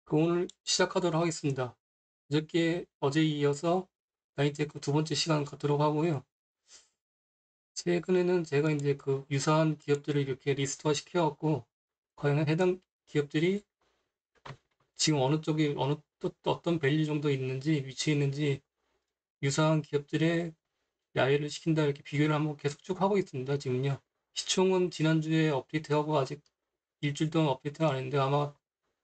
오늘 시작하도록 하겠습니다. 어제 이어서 나인테크 두 번째 시간 갖도록 하고요. 최근에는 제가 이제 그 유사한 기업들을 이렇게 리스트화 시켜갖고, 과연 해당 기업들이 지금 어느 쪽에, 또 어떤 밸류 정도 있는지, 위치에 있는지, 유사한 기업들의 야외를 시킨다, 이렇게 비교를 한번 계속 쭉 하고 있습니다, 지금요. 시총은 지난주에 업데이트하고 아직 일주일 동안 업데이트는 안 했는데, 아마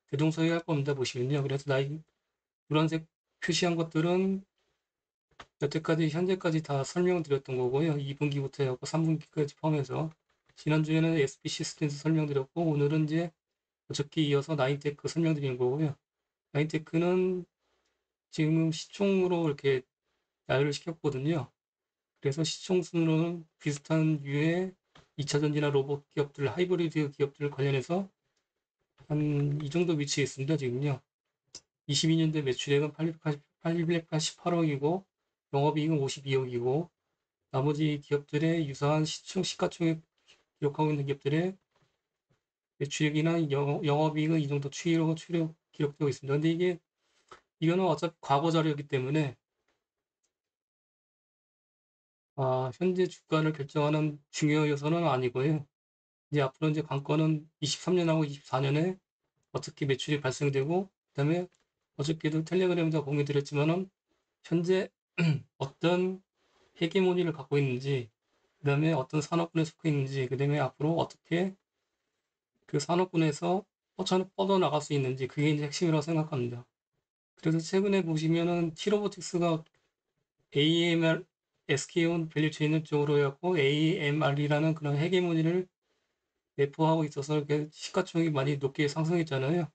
대동소이할 겁니다, 보시면요. 그래서 노란색 표시한 것들은 여태까지 현재까지 다 설명드렸던 거고요. 2분기부터 해갖고 3분기까지 포함해서 지난주에는 SB 시스템에서 설명드렸고 오늘은 이제 어저께 이어서 나인테크 설명드리는 거고요. 나인테크는 지금 시총으로 이렇게 나열을 시켰거든요. 그래서 시총 순으로는 비슷한 류의 2차전지나 로봇 기업들, 하이브리드 기업들 관련해서 한 이 정도 위치에 있습니다. 지금요. 22년도 매출액은 888억이고 영업이익은 52억이고 나머지 기업들의 유사한 시가총액 기록하고 있는 기업들의 매출액이나 영업이익은 이 정도 추이로 기록되고 있습니다. 근데 이거는 어차피 과거 자료이기 때문에 현재 주가를 결정하는 중요 요소는 아니고요. 이제 앞으로 이제 관건은 23년하고 24년에 어떻게 매출이 발생되고 그다음에 어저께도 텔레그램에서 공유 드렸지만은 현재 어떤 헤게모니를 갖고 있는지, 그 다음에 어떤 산업군에 속해 있는지, 그 다음에 앞으로 어떻게 그 산업군에서 뻗어나갈 수 있는지, 그게 이제 핵심이라고 생각합니다. 그래서 최근에 보시면은 티로보틱스가 AMR, SK온 밸류체인 쪽으로 해갖고 AMR이라는 그런 헤게모니를 내포하고 있어서 이렇게 시가총액이 많이 높게 상승했잖아요.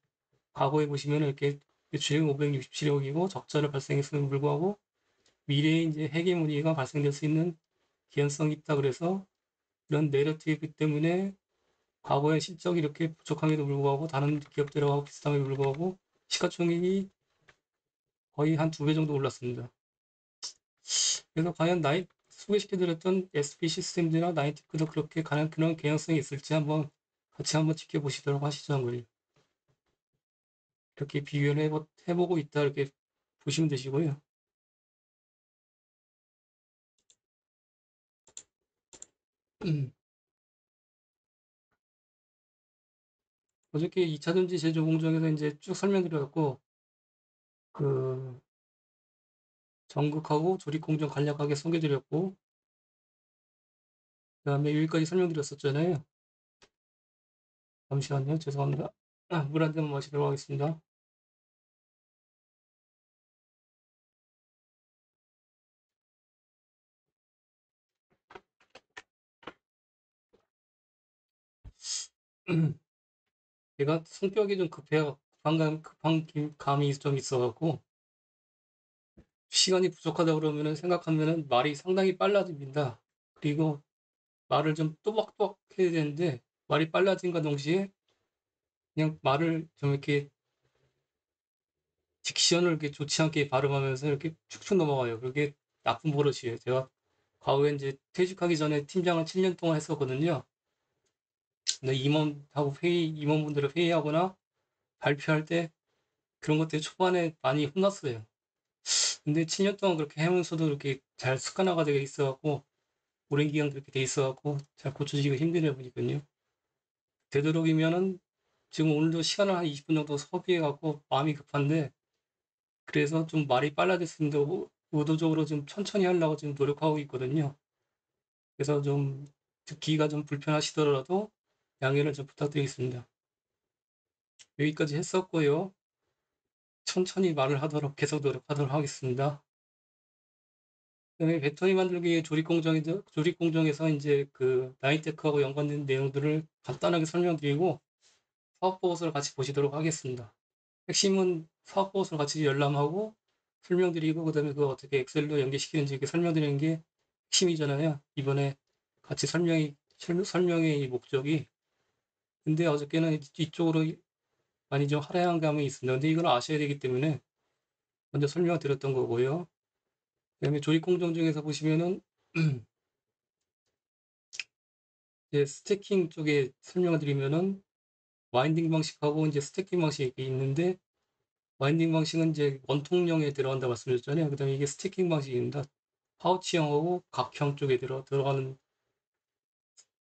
과거에 보시면 이렇게 매출액 567억이고 적자를 발생했음에도 불구하고 미래에 이제 헤게모니가 발생될 수 있는 개연성이 있다 그래서 이런 내러티브 때문에 과거의 실적이 이렇게 부족함에도 불구하고 다른 기업들하고 비슷함에도 불구하고 시가총액이 거의 한 두 배 정도 올랐습니다. 그래서 과연 소개시켜드렸던 SP 시스템즈나 나인테크도 그렇게 가는 그런 개연성이 있을지 같이 한번 지켜보시도록 하시죠. 한걸 이렇게 비교를 해보고 있다 이렇게 보시면 되시고요. 어저께 2차전지 제조 공정에서 이제 쭉 설명드렸고 그 전극하고 조립 공정 간략하게 소개드렸고 그다음에 여기까지 설명드렸었잖아요. 잠시만요. 죄송합니다. 물 한 잔 마시도록 하겠습니다. 제가 성격이 좀 급한 감이 좀 있어갖고, 시간이 부족하다 그러면은 생각하면은 말이 상당히 빨라집니다. 그리고 말을 좀 또박또박 해야 되는데, 말이 빨라진과 동시에 그냥 말을 좀 이렇게 딕션을 이렇게 좋지 않게 발음하면서 이렇게 축축 넘어가요. 그게 나쁜 버릇이에요. 제가 과거에 이제 퇴직하기 전에 팀장을 7년 동안 했었거든요. 근데 임원분들을 회의하거나 발표할 때 그런 것들이 초반에 많이 혼났어요. 근데 7년 동안 그렇게 해면서도 이렇게 잘 습관화가 되어 있어갖고, 오랜 기간 그렇게 돼 있어갖고, 잘 고쳐지기가 힘드네요, 보니까요. 되도록이면은, 지금 오늘도 시간을 한 20분 정도 소비해갖고, 마음이 급한데, 그래서 좀 말이 빨라졌습니다. 의도적으로 좀 천천히 하려고 지금 노력하고 있거든요. 그래서 좀 듣기가 좀 불편하시더라도 양해를 좀 부탁드리겠습니다. 여기까지 했었고요. 천천히 말을 하도록 계속 노력하도록 하겠습니다. 그다음에 배터리 만들기 조립 공정에서 이제 그 나인테크하고 연관된 내용들을 간단하게 설명드리고 사업 보고서를 같이 보시도록 하겠습니다. 핵심은 사업 보고서를 같이 열람하고 설명드리고 그다음에 그거 어떻게 엑셀로 연계시키는지 이렇게 설명드리는 게 핵심이잖아요. 이번에 같이 설명의 이 목적이. 근데 어저께는 이쪽으로 많이 좀 하향한 감이 있습니다. 근데 이걸 아셔야 되기 때문에 먼저 설명을 드렸던 거고요. 그다음에 조립 공정 중에서 보시면은 이제 스태킹 쪽에 설명을 드리면은 와인딩 방식하고 이제 스태킹 방식이 있는데 와인딩 방식은 이제 원통형에 들어간다 말씀드렸잖아요. 그다음에 이게 스태킹 방식입니다. 파우치형하고 각형 쪽에 들어가는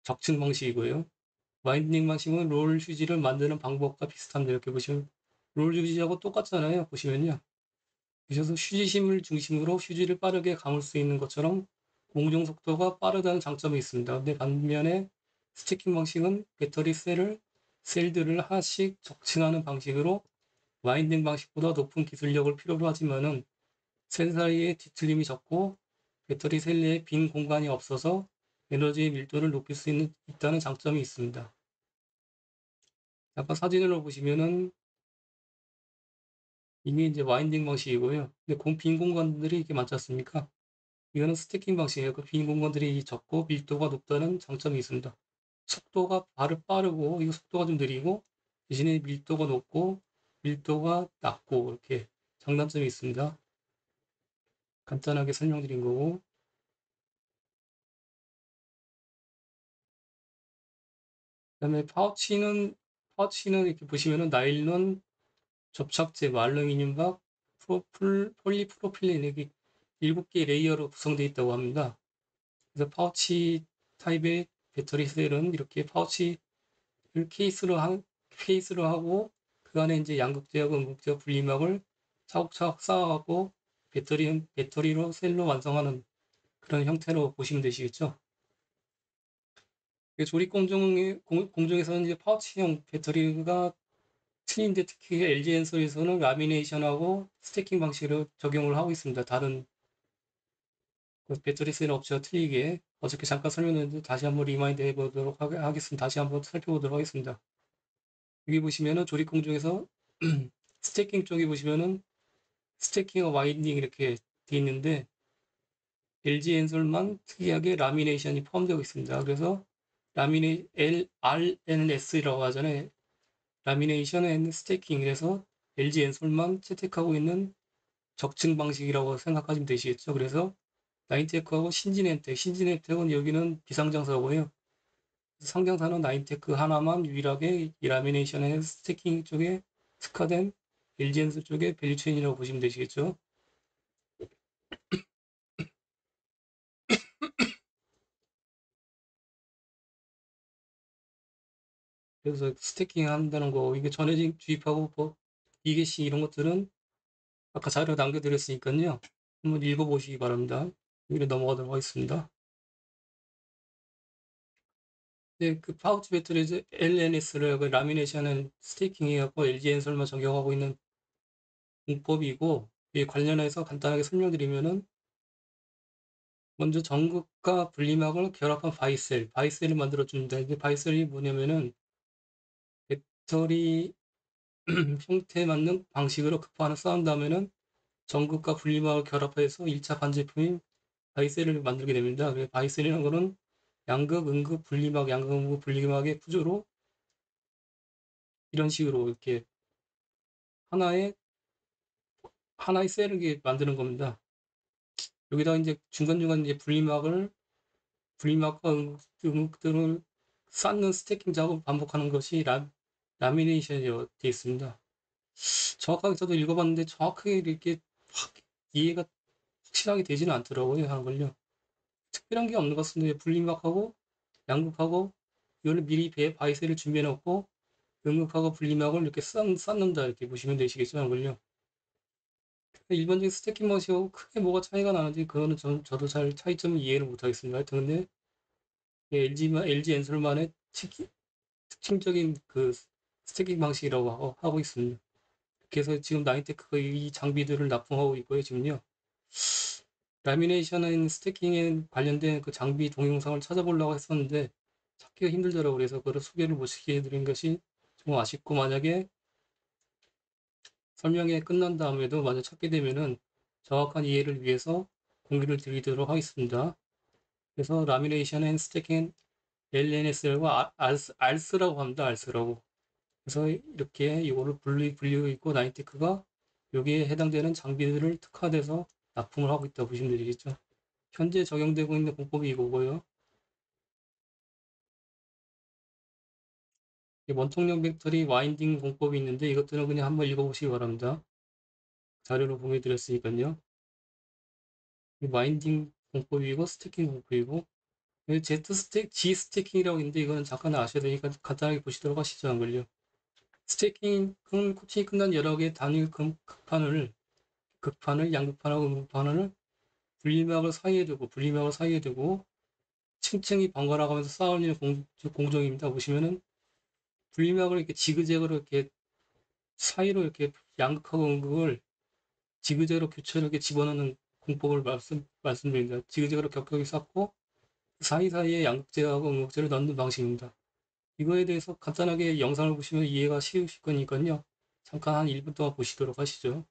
적층 방식이고요. 와인딩 방식은 롤 휴지를 만드는 방법과 비슷합니다. 이렇게 보시면 롤 휴지하고 똑같잖아요. 보시면요. 그래서 휴지심을 중심으로 휴지를 빠르게 감을 수 있는 것처럼 공정 속도가 빠르다는 장점이 있습니다. 근데 반면에 스태킹 방식은 배터리 셀들을 하나씩 적층하는 방식으로 와인딩 방식보다 높은 기술력을 필요로 하지만은 셀 사이에 뒤틀림이 적고 배터리 셀 내에 빈 공간이 없어서 에너지의 밀도를 높일 수 있다는 장점이 있습니다. 아까 사진으로 보시면은 이게 이제 와인딩 방식이고요. 근데 빈 공간들이 이렇게 많지 않습니까? 이거는 스태킹 방식이에요. 그 빈 공간들이 적고 밀도가 높다는 장점이 있습니다. 속도가 빠르고 이거 속도가 좀 느리고 대신에 밀도가 높고 밀도가 낮고 이렇게 장단점이 있습니다. 간단하게 설명드린 거고 그다음에 파우치는 이렇게 보시면은 나일론 접착제, 뭐 알루미늄박, 폴리프로필렌 이렇게 7개 레이어로 구성되어 있다고 합니다. 그래서 파우치 타입의 배터리 셀은 이렇게 파우치를 케이스로 하고 그 안에 이제 양극재하고 음극재와 분리막을 차곡차곡 쌓아갖고 배터리로 셀로 완성하는 그런 형태로 보시면 되시겠죠. 조립 공정에서는 이제 파우치형 배터리가 트인데 특히 LG엔솔에서는 라미네이션하고 스태킹 방식으로 적용을 하고 있습니다. 다른 그 배터리 셀 업체와 틀리게 어저께 잠깐 설명했는데 다시 한번 리마인드 해보도록 하겠습니다. 다시 한번 살펴보도록 하겠습니다. 여기 보시면은 조립 공정에서 스태킹 쪽에 보시면은 스태킹과 와인딩 이렇게 되어 있는데 LG엔솔만 특이하게 라미네이션이 포함되어 있습니다. 그래서 RNS라고 하잖아요. 라미네이션 앤 스태킹. 그래서 LG엔솔만 채택하고 있는 적층 방식이라고 생각하시면 되시겠죠. 그래서 나인테크하고 신진엔텍은 여기는 비상장사고요. 상장사는 나인테크 하나만 유일하게 이 라미네이션 앤 스태킹 쪽에 특화된 LG엔솔 쪽의 밸류체인이라고 보시면 되시겠죠. 그래서 스태킹 한다는 거, 이게 전해진 주입하고 뭐 이게시 이런 것들은 아까 자료 남겨드렸으니까요. 한번 읽어보시기 바랍니다. 여기로 넘어가도록 하겠습니다. 네, 그 파우치 배터리 이제 LNS를 그 라미네이션은 스테이킹 해갖고 LG엔솔만 적용하고 있는 공법이고, 이 관련해서 간단하게 설명드리면은 먼저 전극과 분리막을 결합한 바이셀을 만들어줍니다. 이게 바이셀이 뭐냐면은 배터리 형태에 맞는 방식으로 급반을 쌓은 다음에는 전극과 분리막을 결합해서 1차 반제품인 바이셀을 만들게 됩니다. 바이셀이라는 거는 양극, 음극, 분리막, 양극, 음극, 분리막의 구조로 이런 식으로 이렇게 하나의 셀을 이렇게 만드는 겁니다. 여기다 이제 중간중간 이제 분리막과 음극들을 쌓는 스태킹 작업을 반복하는 것이 라미네이션이 되어 있습니다. 정확하게 저도 읽어봤는데 정확하게 이렇게 확 이해가 확실하게 되지는 않더라고요, 하는 걸요. 특별한 게 없는 것 같습니다. 분리막하고 양극하고 이걸 미리 바이셀을 준비해 놓고 음극하고 분리막을 이렇게 쌓는다 이렇게 보시면 되시겠죠, 하는 걸요. 일반적인 스태킹 방식하고 크게 뭐가 차이가 나는지 그거는 저도 잘 차이점을 이해를 못하겠습니다. 하여튼 근데 LG 엔솔만의 특징적인 그 스태킹 방식이라고 하고 있습니다. 그래서 지금 나인테크가 이 장비들을 납품하고 있고요. 지금요. 라미네이션 앤 스태킹에 관련된 그 장비 동영상을 찾아보려고 했었는데 찾기가 힘들더라고요. 그래서 그걸 소개를 못 시켜드린 것이 좀 아쉽고 만약에 설명회 끝난 다음에도 만약 찾게 되면은 정확한 이해를 위해서 공유를 드리도록 하겠습니다. 그래서 라미네이션 앤 스태킹 LNS라고 알스라고 합니다. 알스라고. 그래서 이렇게 이거를 분리고 있고 나인테크가 여기에 해당되는 장비들을 특화돼서 납품을 하고 있다고 보시면 되겠죠. 현재 적용되고 있는 공법이 이거고요. 원통형 배터리 와인딩 공법이 있는데 이것들은 그냥 한번 읽어보시기 바랍니다. 자료로 공유드렸으니까요. 마인딩 공법이고 스태킹 공법이고 G 스태킹이라고 있는데 이거는 잠깐 아셔야 되니까 간단하게 보시도록 하시죠. 안 걸려. 스태킹은 코팅이 끝난 여러 개의 단일 극판을 양극판하고 음극판을 분리막을 사이에 두고 층층이 번갈아 가면서 쌓아올리는 공정입니다. 보시면은 분리막을 이렇게 지그재그로 이렇게 사이로 이렇게 양극하고 음극을 지그재그로 교차로 이렇게 집어넣는 공법을 말씀드립니다. 지그재그로 격하게 쌓고 사이사이에 양극재하고 음극재를 넣는 방식입니다. 이거에 대해서 간단하게 영상을 보시면 이해가 쉬우실 거니까요. 잠깐 한 1분 동안 보시도록 하시죠.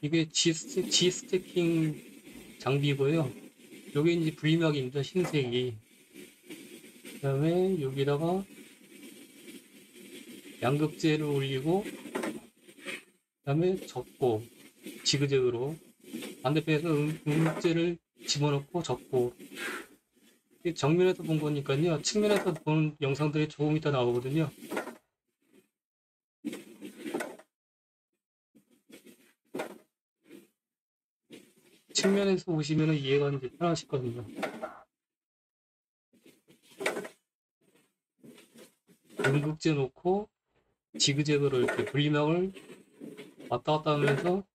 이게 G 스태킹 장비고요. 요게 이제 분리막입니다. 흰색이. 그 다음에 여기다가 양극재를 올리고 그 다음에 접고 지그재그로 반대편에서 음극재를 집어넣고 접고 정면에서 본 거니까요. 측면에서 보는 영상들이 조금 이따 나오거든요. 측면에서 보시면 이해가 이제 편하실 겁니다. 음극재 놓고 지그재그로 이렇게 분리막을 왔다 갔다 하면서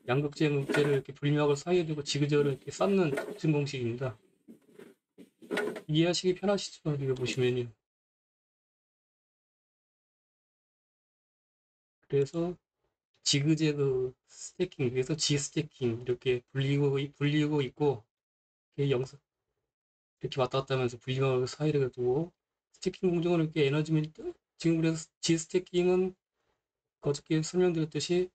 양극재, 음극재를 이렇게 분리막을 사이에 두고 지그재그로 이렇게 쌓는 특징 공식입니다. 이해하시기 편하시죠? 이거 보시면요. 그래서 지그재그 스태킹, 그래서 G 스태킹 이렇게 불리고 있고 이렇게 영상 이렇게 왔다 갔다 하면서 분리막을 사이에 두고 스태킹 공정은 이렇게 지금 그래서 G 스태킹은 어저께 설명드렸듯이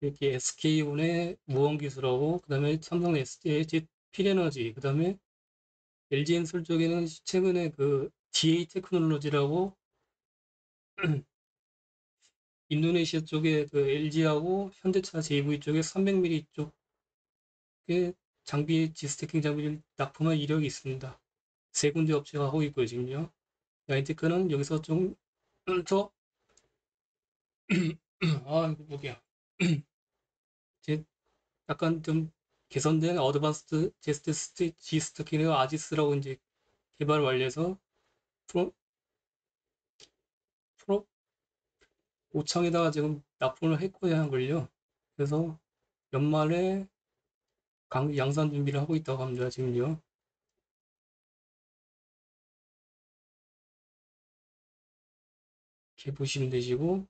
이렇게 SK온의 무언 기술하고 그다음에 삼성 SDI 필에너지 그다음에 LG엔솔 쪽에는 최근에 그 GA 테크놀로지라고 인도네시아 쪽에 그 LG하고 현대차 JV 쪽에 300mm 쪽에 G스태킹 장비를 납품한 이력이 있습니다. 세 군데 업체가 하고 있고요, 지금요. 나인테크는 여기서 좀 더, 이거 뭐야. 제 약간 좀 개선된 어드밴스드 G 스태킹을 아지스라고 이제 개발 완료해서 프로, 프로, 오창에다가 지금 납품을 했고요, 한 걸요. 그래서 연말에 양산 준비를 하고 있다고 합니다, 지금요. 이렇게 보시면 되시고,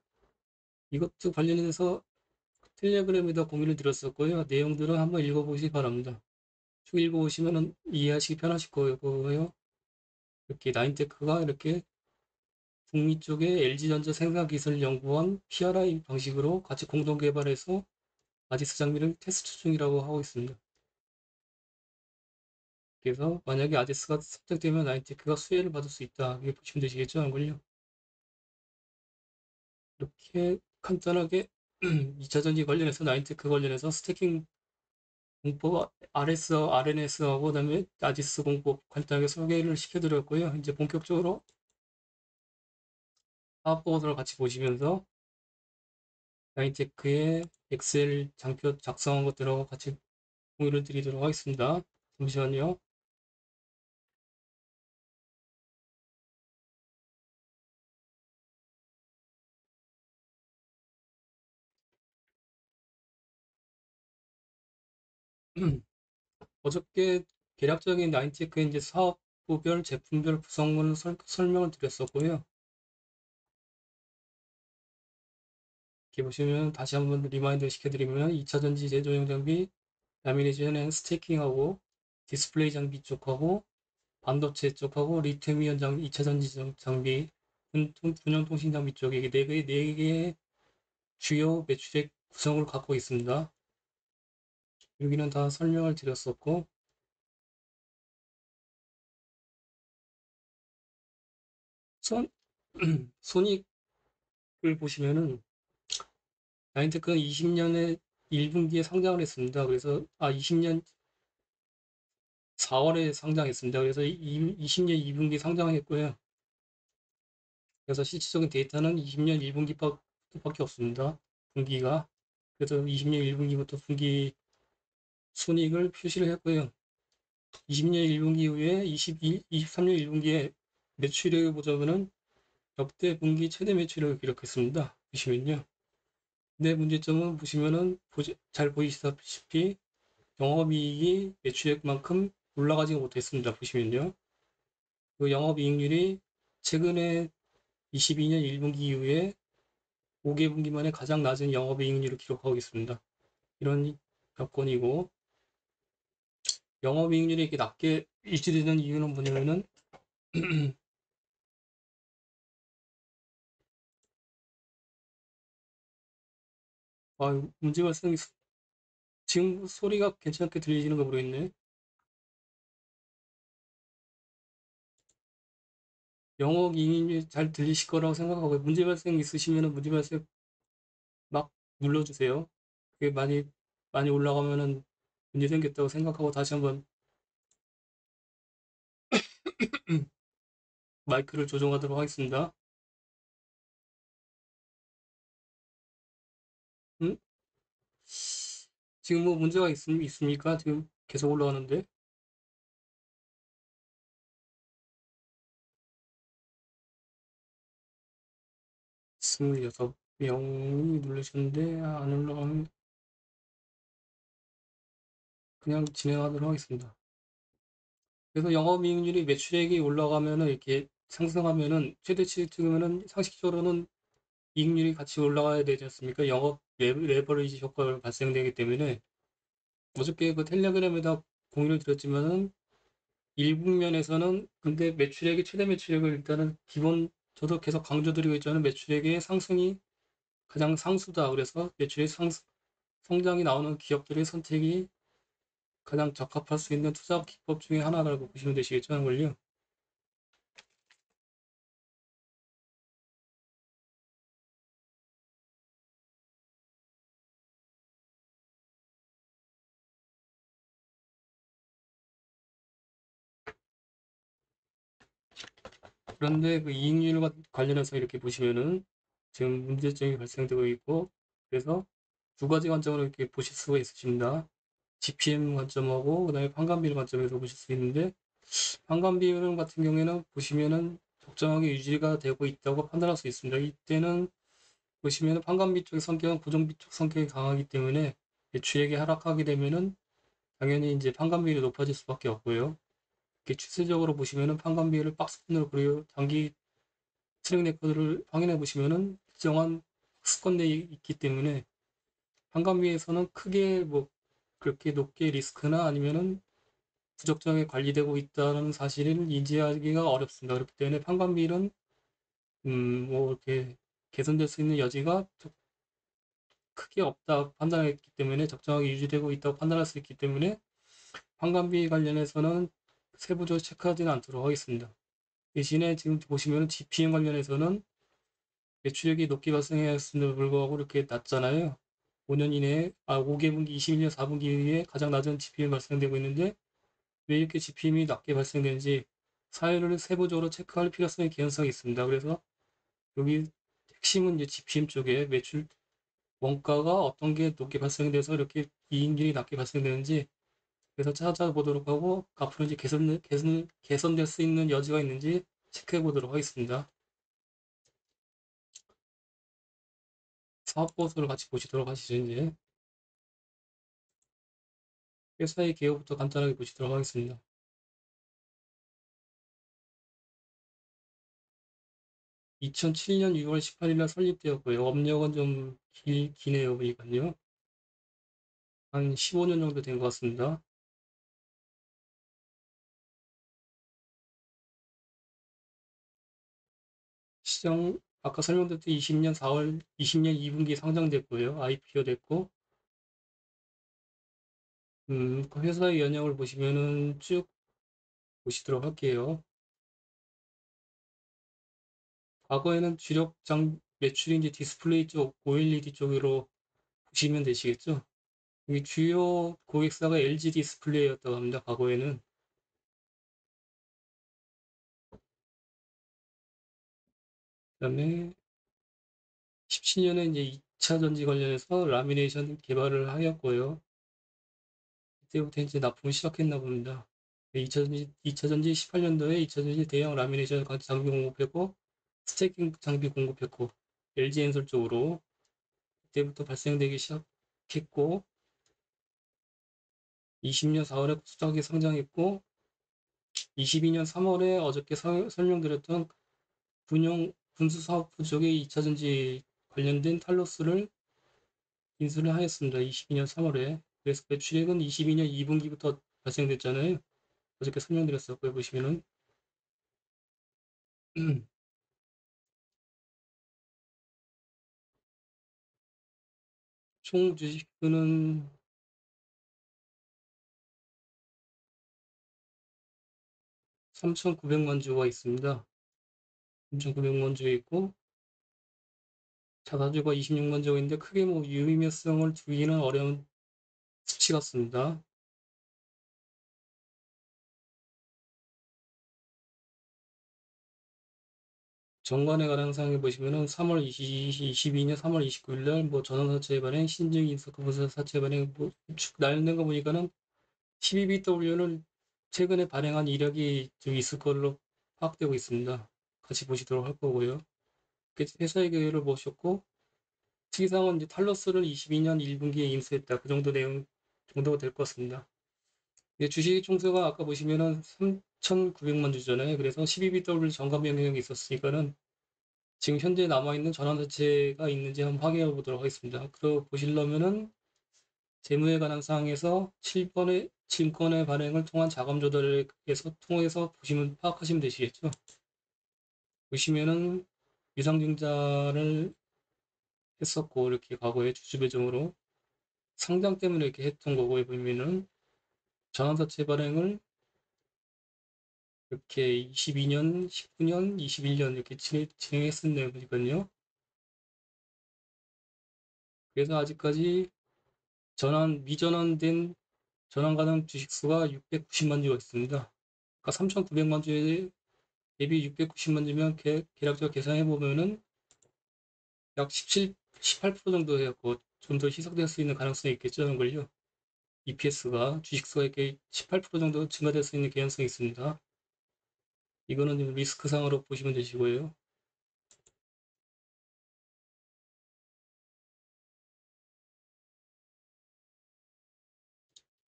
이것도 관련해서 텔레그램에다 공유를 드렸었고요. 내용들은 한번 읽어보시기 바랍니다. 쭉 읽어보시면 이해하시기 편하실 거고요. 이렇게 나인테크가 이렇게 북미 쪽에 LG전자 생산기술연구원 PRI 방식으로 같이 공동 개발해서 아지스 장비를 테스트 중이라고 하고 있습니다. 그래서 만약에 아지스가 선택되면 나인테크가 수혜를 받을 수 있다. 이렇게 보시면 되시겠죠? 안걸요? 이렇게 간단하게 2차 전지 관련해서 나인테크 관련해서 스태킹 공법 RNS하고 그다음에 아지스 공법 간단하게 소개를 시켜드렸고요. 이제 본격적으로 사업 보고서를 같이 보시면서 나인테크의 엑셀 장표 작성한 것들하고 같이 공유를 드리도록 하겠습니다. 잠시만요. 어저께 대략적인 나인테크의 이제 사업부별, 제품별 구성문을 설명을 드렸었고요. 이렇게 보시면 다시 한번 리마인드 시켜드리면 2차 전지 제조용 장비, 라미네이션 앤 스태킹하고 디스플레이 장비 쪽하고 반도체 쪽하고 리튬 이온 장비, 2차 전지 장비, 분연통신 장비 쪽에 4개의 주요 매출액 구성을 갖고 있습니다. 여기는 다 설명을 드렸었고, 손, 손익을 보시면은 나인테크는 20년에 1분기에 상장을 했습니다. 그래서 20년 4월에 상장했습니다. 그래서 20년 2분기 상장했고요. 그래서 실질적인 데이터는 20년 1분기밖에 없습니다. 분기가. 그래서 20년 1분기부터 분기 순이익을 표시를 했고요. 20년 1분기 이후에 23년 1분기에 매출액을 보자면은 역대 분기 최대 매출액을 기록했습니다. 보시면요. 근데 문제점은 보시면은 잘 보이시다시피 영업이익이 매출액만큼 올라가지 못했습니다. 보시면요. 그 영업이익률이 최근에 22년 1분기 이후에 5개 분기 만에 가장 낮은 영업이익률을 기록하고 있습니다. 이런 여건이고, 영업이익률이 이렇게 낮게 유지되는 이유는 뭐냐면은 문제 발생이 지금 소리가 괜찮게 들리시는 거 모르겠네. 영업이익률이 잘 들리실 거라고 생각하고 문제 발생 있으시면은 문제 발생 막 눌러주세요. 그게 많이 올라가면은 문제 생겼다고 생각하고 다시 한번 마이크를 조정하도록 하겠습니다. 음? 지금 뭐 문제가 있습니까? 지금 계속 올라가는데 26명이 누르셨는데 안 올라가면 그냥 진행하도록 하겠습니다. 그래서 영업이익률이 매출액이 올라가면은 이렇게 상승하면은 최대치 찍으면은 상식적으로는 이익률이 같이 올라가야 되지 않습니까? 영업 레버리지 효과가 발생되기 때문에 어저께 그 텔레그램에다 공유를 드렸지만은 일국면에서는 근데 매출액이 최대 매출액을 일단은 기본 저도 계속 강조드리고 있잖아요. 매출액의 상승이 가장 상수다. 그래서 매출액 성장이 나오는 기업들의 선택이 가장 적합할 수 있는 투자 기법 중에 하나라고 보시면 되시겠죠, 한걸요. 그런데 그 이익률과 관련해서 이렇게 보시면은 지금 문제점이 발생되고 있고 그래서 두 가지 관점으로 이렇게 보실 수가 있으십니다. GPM 관점하고 그다음에 판관비율 관점에서 보실 수 있는데 판관비율 같은 경우에는 보시면은 적정하게 유지가 되고 있다고 판단할 수 있습니다. 이때는 보시면은 판관비 쪽 성격은 고정비 쪽 성격이 강하기 때문에 매출액이 하락하게 되면은 당연히 이제 판관비율이 높아질 수밖에 없고요. 이렇게 추세적으로 보시면은 판관비율을 박스권으로 그리고 단기 트랙 레코드를 확인해 보시면은 일정한 수권 내에 있기 때문에 판관비에서는 크게 뭐 그렇게 높게 리스크나 아니면은 부적정하게 관리되고 있다는 사실을 인지하기가 어렵습니다. 그렇기 때문에 판관비율은 뭐 이렇게 개선될 수 있는 여지가 크게 없다 판단했기 때문에 적정하게 유지되고 있다고 판단할 수 있기 때문에 판관비 관련해서는 세부적으로 체크하지는 않도록 하겠습니다. 대신에 지금 보시면 GPM 관련해서는 매출액이 높게 발생했음에도 불구하고 이렇게 낮잖아요. 5년 이내에 5개 분기 21년 4분기에 가장 낮은 GPM 발생되고 있는데 왜 이렇게 GPM이 낮게 발생되는지 사유를 세부적으로 체크할 필요성이 개연성이 있습니다. 그래서 여기 핵심은 이제 GPM 쪽에 매출 원가가 어떤 게 높게 발생돼서 이렇게 이익률이 낮게 발생되는지 그래서 찾아보도록 하고 앞으로 이제 개선될 수 있는 여지가 있는지 체크해 보도록 하겠습니다. 사업 보수를 같이 보시도록 하시죠. 이제 회사의 개요부터 간단하게 보시도록 하겠습니다. 2007년 6월 18일 날 설립되었고요. 업력은 좀 기네요. 보니까요. 한 15년 정도 된 것 같습니다. 시장 아까 설명드렸듯이 20년 4월 20년 2분기 상장됐고요. IPO 됐고 그 회사의 연영을 보시면은 쭉 보시도록 할게요. 과거에는 주력 장 매출이 이제 디스플레이 쪽, OLED 쪽으로 보시면 되시겠죠. 이 주요 고객사가 LG 디스플레이였다고 합니다. 과거에는. 그다음에 17년에 이제 2차 전지 관련해서 라미네이션 개발을 하였고요. 그때부터 이제 납품을 시작했나 봅니다. 2차 전지 18년도에 2차 전지 대형 라미네이션 장비 공급했고 스테이킹 장비 공급했고 LG엔솔 쪽으로 그때부터 발생되기 시작했고 20년 4월에 코스닥이 상장했고 22년 3월에 어저께 설명드렸던 군수사업부 쪽의 2차전지 관련된 탈로스를 인수를 하였습니다. 22년 3월에. 그래서 매출액은 22년 2분기부터 발생됐잖아요. 어저께 설명드렸었고요. 보시면은 총 주식수는 3,900만 주가 있습니다. 3,900만 주 있고 자사주가 26만 주가 있는데 크게 뭐 유의미성을 두기는 어려운 수치 같습니다. 정관에 관한 사항에 보시면은 22년 3월 29일 날 뭐 전환사채 발행, 신증 인수급 분사 사채 발행 뭐쭉 나열된 거 보니까는 12BW는 최근에 발행한 이력이 좀 있을 걸로 파악되고 있습니다. 같이 보시도록 할 거고요. 회사의 계획을 보셨고 특이사항은 이제 탈러스를 22년 1분기에 인수했다. 그 정도 내용 정도가 될 것 같습니다. 주식 총수가 아까 보시면은 3,900만 주잖아요. 그래서 12BW 정가 변경이 있었으니까는 지금 현재 남아있는 전환사채가 있는지 한번 확인해 보도록 하겠습니다. 그리고 보시려면은 재무에 관한 사항에서 7번의 증권의 발행을 통한 자금 조달에서 통해서 보시면 파악하시면 되시겠죠. 보시면은 유상증자를 했었고 이렇게 과거에 주주 배정으로 상장 때문에 이렇게 했던 거고 보면은 전환사채 발행을 이렇게 22년, 19년, 21년 이렇게 진행했었네요. 보니까요. 그래서 아직까지 미전환된 전환 가능 주식수가 690만 주가 있습니다. 그러니까 3,900만 주에 대비 690만 주면 계략적으로 계산해 보면은 약 17, 18% 정도 되었고 좀 더 희석될 수 있는 가능성이 있겠죠, 걸요. EPS가 주식수가 이렇게 18% 정도 증가될 수 있는 개연성이 있습니다. 이거는 좀 리스크 상으로 보시면 되시고요.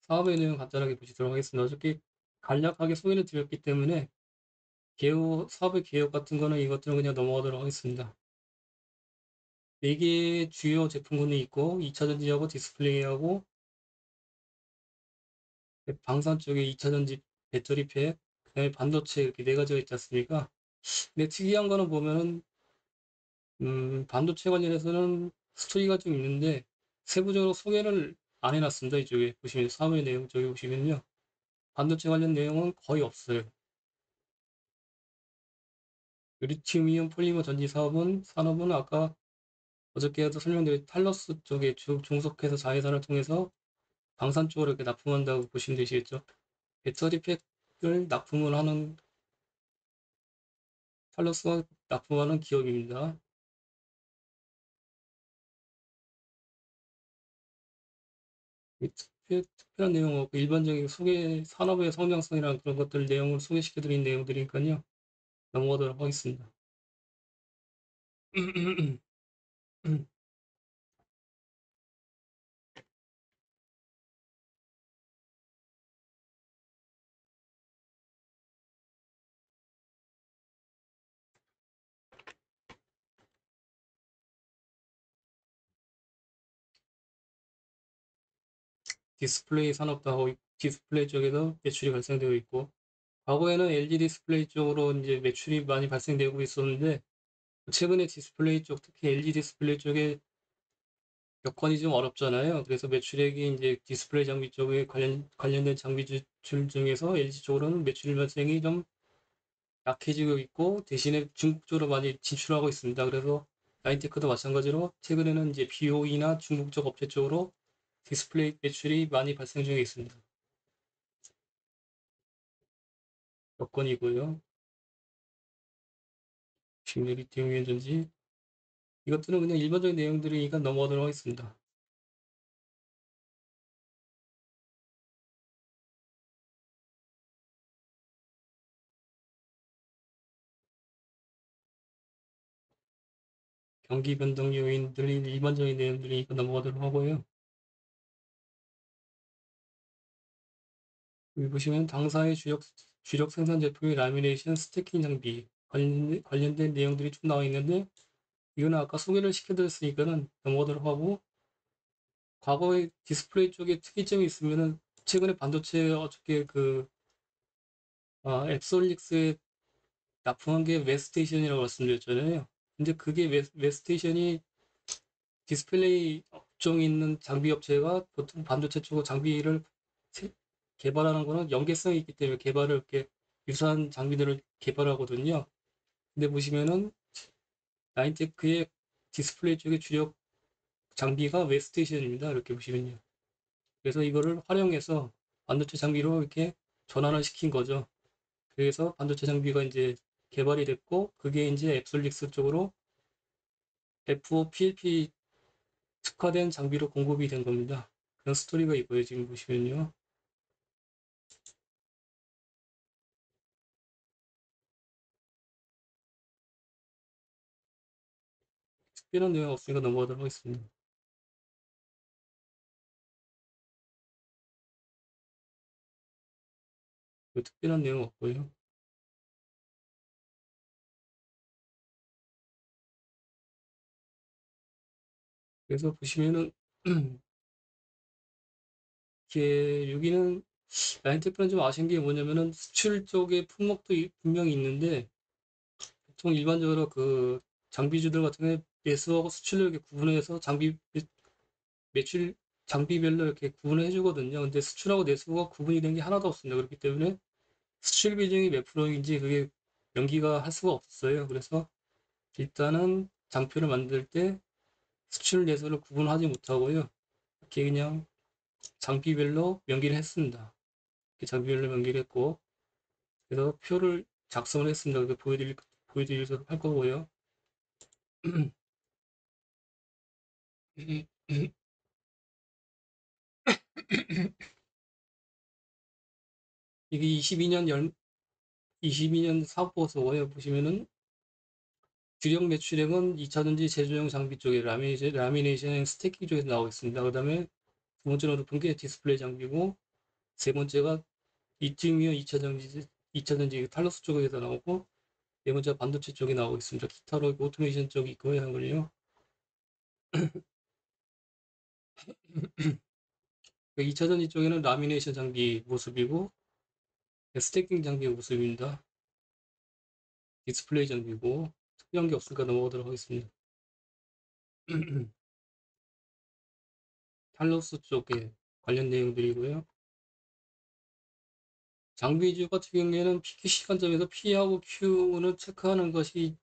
사업의 내용 간단하게 보시도록 하겠습니다. 어저께 간략하게 소개를 드렸기 때문에 사업의 개요 같은 거는 이것들은 그냥 넘어가도록 하겠습니다. 4개의 주요 제품군이 있고 2차전지하고 디스플레이하고 방산 쪽에 2차전지 배터리팩, 그다음에 반도체 이렇게 4가지가 있지 않습니까? 근데 특이한 거는 보면은 반도체 관련해서는 스토리가 좀 있는데 세부적으로 소개를 안 해놨습니다. 이쪽에 보시면 사업의 내용 쪽에 보시면요. 반도체 관련 내용은 거의 없어요. 리튬이온 폴리머 전지 산업은 아까 어저께도 설명드린 탈러스 쪽에 종속해서 자회사를 통해서 방산 쪽으로 이렇게 납품한다고 보시면 되시겠죠. 배터리 팩을 납품을 하는 탈러스가 납품하는 기업입니다. 특별한 내용 없고 일반적인 산업의 성장성이랑 그런 것들 내용을 소개시켜드린 내용들이니까요. 넘어가도록 하겠습니다. 디스플레이 산업도 하고 디스플레이 쪽에서 매출이 발생되고 있고 과거에는 LG 디스플레이 쪽으로 이제 매출이 많이 발생되고 있었는데 최근에 디스플레이 쪽 특히 LG 디스플레이 쪽에 여건이 좀 어렵잖아요. 그래서 매출액이 이제 디스플레이 장비 쪽에 관련된 장비 줄 중에서 LG 쪽으로는 매출 발생이 좀 약해지고 있고 대신에 중국 쪽으로 많이 진출하고 있습니다. 그래서 나인테크도 마찬가지로 최근에는 이제 BOE나 중국적 업체 쪽으로 디스플레이 매출이 많이 발생 중에 있습니다. 여건이고요. 심리 리튬 이온 전지 이것들은 그냥 일반적인 내용들이니까 넘어가도록 하겠습니다. 경기 변동 요인들이 일반적인 내용들이니까 넘어가도록 하고요. 여기 보시면 당사의 주력 생산 제품의 라미네이션 스태킹 장비 관련된 내용들이 쭉 나와 있는데 이거는 아까 소개를 시켜드렸으니까는 넘어가도록 하고 과거의 디스플레이 쪽에 특이점이 있으면은 최근에 반도체 어저께 앱솔릭스에 납품한 게 웹스테이션이라고 말씀드렸잖아요. 근데 그게 웹스테이션이 디스플레이 업종에 있는 장비 업체가 보통 반도체 쪽 장비를 개발하는 거는 연계성이 있기 때문에 개발을 이렇게 유사한 장비들을 개발하거든요. 근데 보시면은 나인테크의 디스플레이 쪽의 주력 장비가 웹스테이션입니다. 이렇게 보시면요. 그래서 이거를 활용해서 반도체 장비로 이렇게 전환을 시킨 거죠. 그래서 반도체 장비가 이제 개발이 됐고 그게 이제 앱솔릭스 쪽으로 FO PLP 특화된 장비로 공급이 된 겁니다. 그런 스토리가 있고요. 지금 보시면요. 특별한 내용 없으니까 넘어가도록 하겠습니다. 특별한 내용 없고요. 그래서 보시면은 이게 여기는 라인테크는 좀 아쉬운 게 뭐냐면은 수출 쪽의 품목도 분명히 있는데 보통 일반적으로 그 장비주들 같은 경우에 내수하고 수출을 이렇게 구분해서 매출 장비별로 이렇게 구분을 해주거든요. 근데 수출하고 내수가 구분이 된 게 하나도 없습니다. 그렇기 때문에 수출 비중이 몇 프로인지 그게 명기가 할 수가 없어요. 그래서 일단은 장표를 만들 때 수출 내수를 구분하지 못하고요. 이렇게 그냥 장비별로 명기를 했습니다. 이렇게 장비별로 명기를 했고 그래서 표를 작성을 했습니다. 그래서 보여드리도록 할 거고요. 이게 22년 사업보고서에 보시면은 주력 매출액은 2차전지 제조용 장비 쪽에 라미네이션 스태킹 쪽에서 나오고 있습니다. 그 다음에 두 번째로 높은 게 디스플레이 장비고 세 번째가 리튬이온 2차전지 탈로스 쪽에서 나오고 네 번째가 반도체 쪽에 나오고 있습니다. 기타로 오토메이션 쪽이 있고요. 한걸요. 2차전지 쪽에는 라미네이션 장비 모습이고 스태킹 장비 모습입니다. 디스플레이 장비고 특이한 게 없으니까 넘어가도록 하겠습니다. 탈로스 쪽에 관련 내용들이고요. 장비주 같은 경우에는 PQ 시간점에서 P하고 Q는 체크하는 것이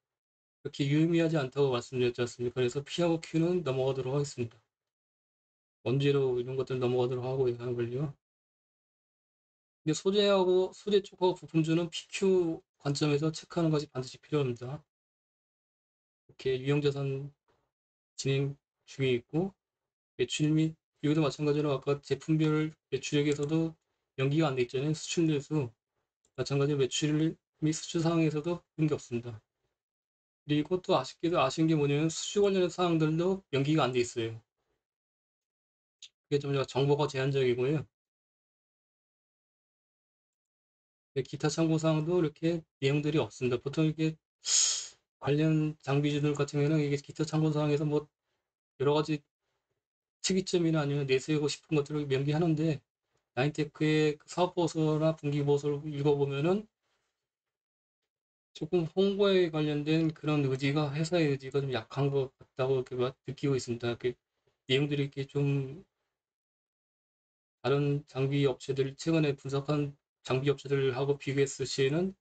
그렇게 유의미하지 않다고 말씀드렸지 않습니까? 그래서 P하고 Q는 넘어가도록 하겠습니다. 원재료 이런 것들 넘어가도록 하고요. 하는 걸요. 근데 소재 쪽하고 부품주는 PQ 관점에서 체크하는 것이 반드시 필요합니다. 이렇게 유형자산 진행 중에 있고 매출 및 여기도 마찬가지로 아까 제품별 매출액에서도 연기가 안 돼 있잖아요. 수출 내수 마찬가지로 매출 및 수출 상황에서도 그런 게 없습니다. 그리고 또 아쉽게도 아쉬운 게 뭐냐면 수출 관련 사항들도 연기가 안 돼 있어요. 그게 좀 정보가 제한적이고요. 기타 참고 사항도 이렇게 내용들이 없습니다. 보통 이게 관련 장비주들 같은 경우에는 이게 기타 참고 사항에서 뭐 여러 가지 특이점이나 아니면 내세우고 싶은 것들을 명기하는데 나인테크의 사업 보고서나 분기 보고서를 읽어보면은 조금 홍보에 관련된 그런 의지가 회사의 의지가 좀 약한 것 같다고 이렇게 느끼고 있습니다. 이렇게 내용들이 이렇게 좀 다른 장비 업체들 최근에 분석한 장비 업체들하고 비교했을 시에는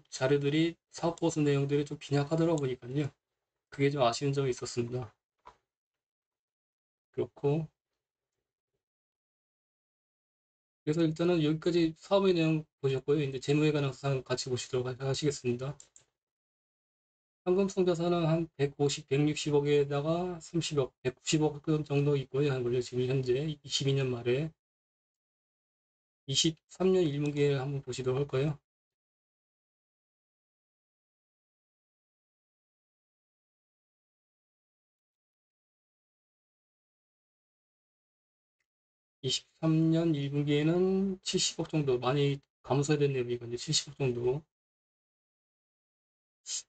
자료들이 사업 보수 내용들이 좀 빈약하더라 보니까요. 그게 좀 아쉬운 점이 있었습니다. 그렇고, 그래서 일단은 여기까지 사업의 내용 보셨고요. 이제 재무에 관한 사항 같이 보시도록 하시겠습니다. 현금성 자산은 한 150, 160억에다가 30억, 190억 정도 있고요. 한걸요. 지금 현재 22년 말에 23년 1분기에 한번 보시도록 할까요? 23년 1분기에는 70억 정도 많이 감소된 내용이거든요. 70억 정도.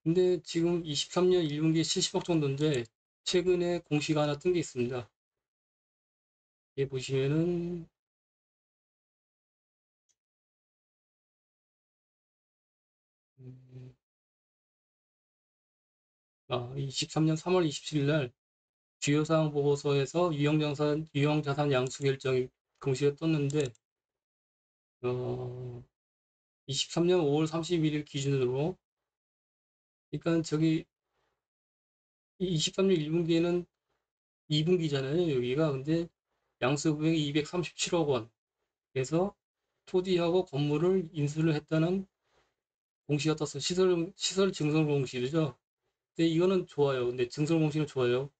근데 지금 23년 1분기에 70억 정도인데 최근에 공시가 하나 뜬 게 있습니다. 여기 보시면은 23년 3월 27일 날 주요 사항 보고서에서 유형자산 양수 결정이 공시가 떴는데 23년 5월 31일 기준으로 그러니까 저기 23년 1분기에는 2분기잖아요. 여기가 근데 양수 금액이 237억 원. 그래서 토지하고 건물을 인수를 했다는 공시가 떴어요. 시설 증설 공시죠. 근데 이거는 좋아요. 근데 증설 공시는 좋아요.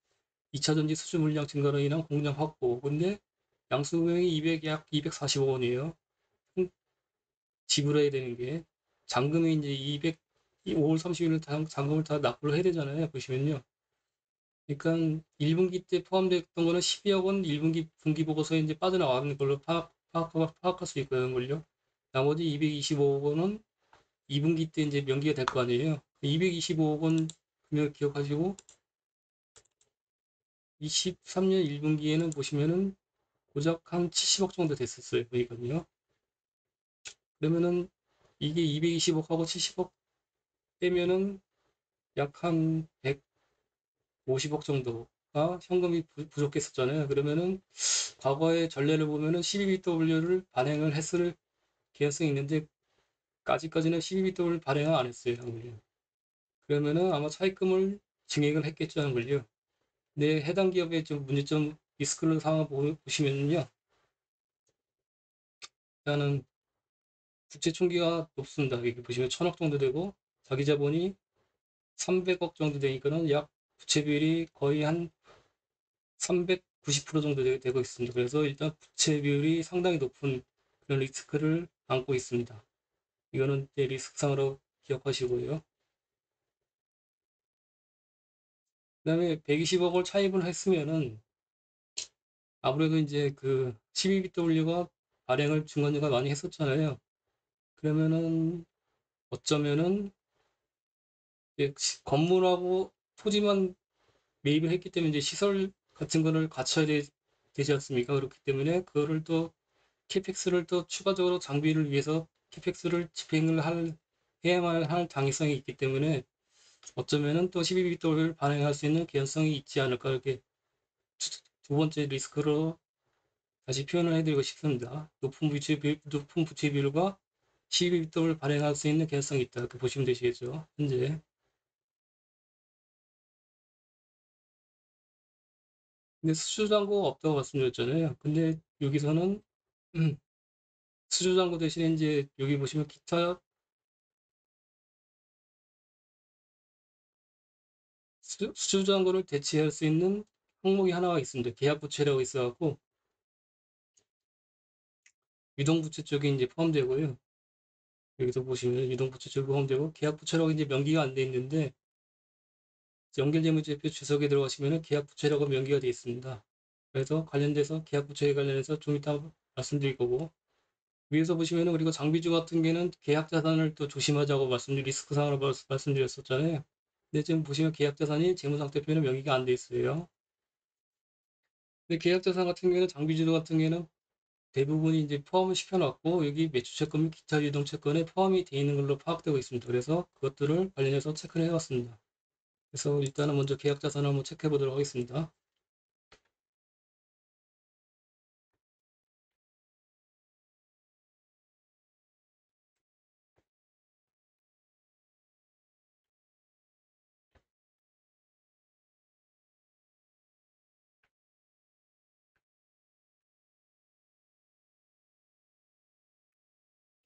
2차 전지 수주 물량 증가로 인한 공장 확보. 근데 양수 금액이 약 240억 원이에요. 지불해야 되는 게. 잔금이 이제 5월 30일 잔금을 다 납부를 해야 되잖아요. 보시면요. 그러니까 1분기 때 포함됐던 거는 12억 원 1분기 분기 보고서에 이제 빠져나가는 걸로 파악할 수 있거든요. 걸요. 나머지 225억 원은 2분기 때 이제 명기가 될 거 아니에요. 225억 원 금액 기억하시고 23년 1분기에는 보시면은 고작 한 70억 정도 됐었어요. 보니까요. 그러면은 이게 220억하고 70억 빼면은 약 한 150억 정도가 현금이 부족했었잖아요. 그러면은 과거의 전례를 보면은 12BW를 발행을 했을 개연성이 있는데 아직까지는 12BW 발행을 안 했어요. 한국이. 그러면은 아마 차입금을 증액을 했겠죠. 한국요. 근데 해당 기업의 좀 문제점 리스크 상황을 보시면요. 일단은 국채 총기가 높습니다. 여기 보시면 1000억 정도 되고 자기 자본이 300억 정도 되니까는 약 부채 비율이 거의 한 390% 정도 되고 있습니다. 그래서 일단 부채 비율이 상당히 높은 그런 리스크를 안고 있습니다. 이거는 이제 리스크상으로 기억하시고요. 그다음에 120억을 차입을 했으면은 아무래도 이제 그 12BW가 발행을 중간중간 많이 했었잖아요. 그러면은 어쩌면은 건물하고 토지만 매입을 했기 때문에 이제 시설 같은 거를 갖춰야 되지 않습니까? 그렇기 때문에 그거를 또 캐펙스를 또 추가적으로 장비를 위해서 캐펙스를 해야만 할 당위성이 있기 때문에 어쩌면은 또 12비트를 발행할 수 있는 개연성이 있지 않을까 이렇게 두 번째 리스크로 다시 표현을 해드리고 싶습니다. 높은 부채 비율과 12비트를 발행할 수 있는 개연성이 있다 이렇게 보시면 되시겠죠. 현재. 근데 수주잔고가 없다고 말씀드렸잖아요. 근데 여기서는 수주잔고 대신에 이제 여기 보시면 기타 수주잔고를 대체할 수 있는 항목이 하나가 있습니다. 계약부채라고 있어갖고 유동부채 쪽에 이제 포함되고요. 여기서 보시면 유동부채 쪽에 포함되고 계약부채라고 이제 명기가 안 돼 있는데 연결재무제표 주석에 들어가시면 계약부채라고 명기가 되어 있습니다. 그래서 관련돼서 계약부채에 관련해서 좀 이따 말씀드릴 거고 위에서 보시면은 그리고 장비주 같은 경우에는 계약자산을 또 조심하자고 리스크 상으로 말씀드렸었잖아요. 근데 지금 보시면 계약자산이 재무상태표에는 명기가 안 돼 있어요. 근데 계약자산 같은 경우에는 장비주도 같은 경우에는 대부분이 이제 포함을 시켜놨고 여기 매출채권 및 기타 유동채권에 포함이 되어 있는 걸로 파악되고 있습니다. 그래서 그것들을 관련해서 체크를 해봤습니다. 그래서 일단은 먼저 계약자산을 한번 체크해 보도록 하겠습니다.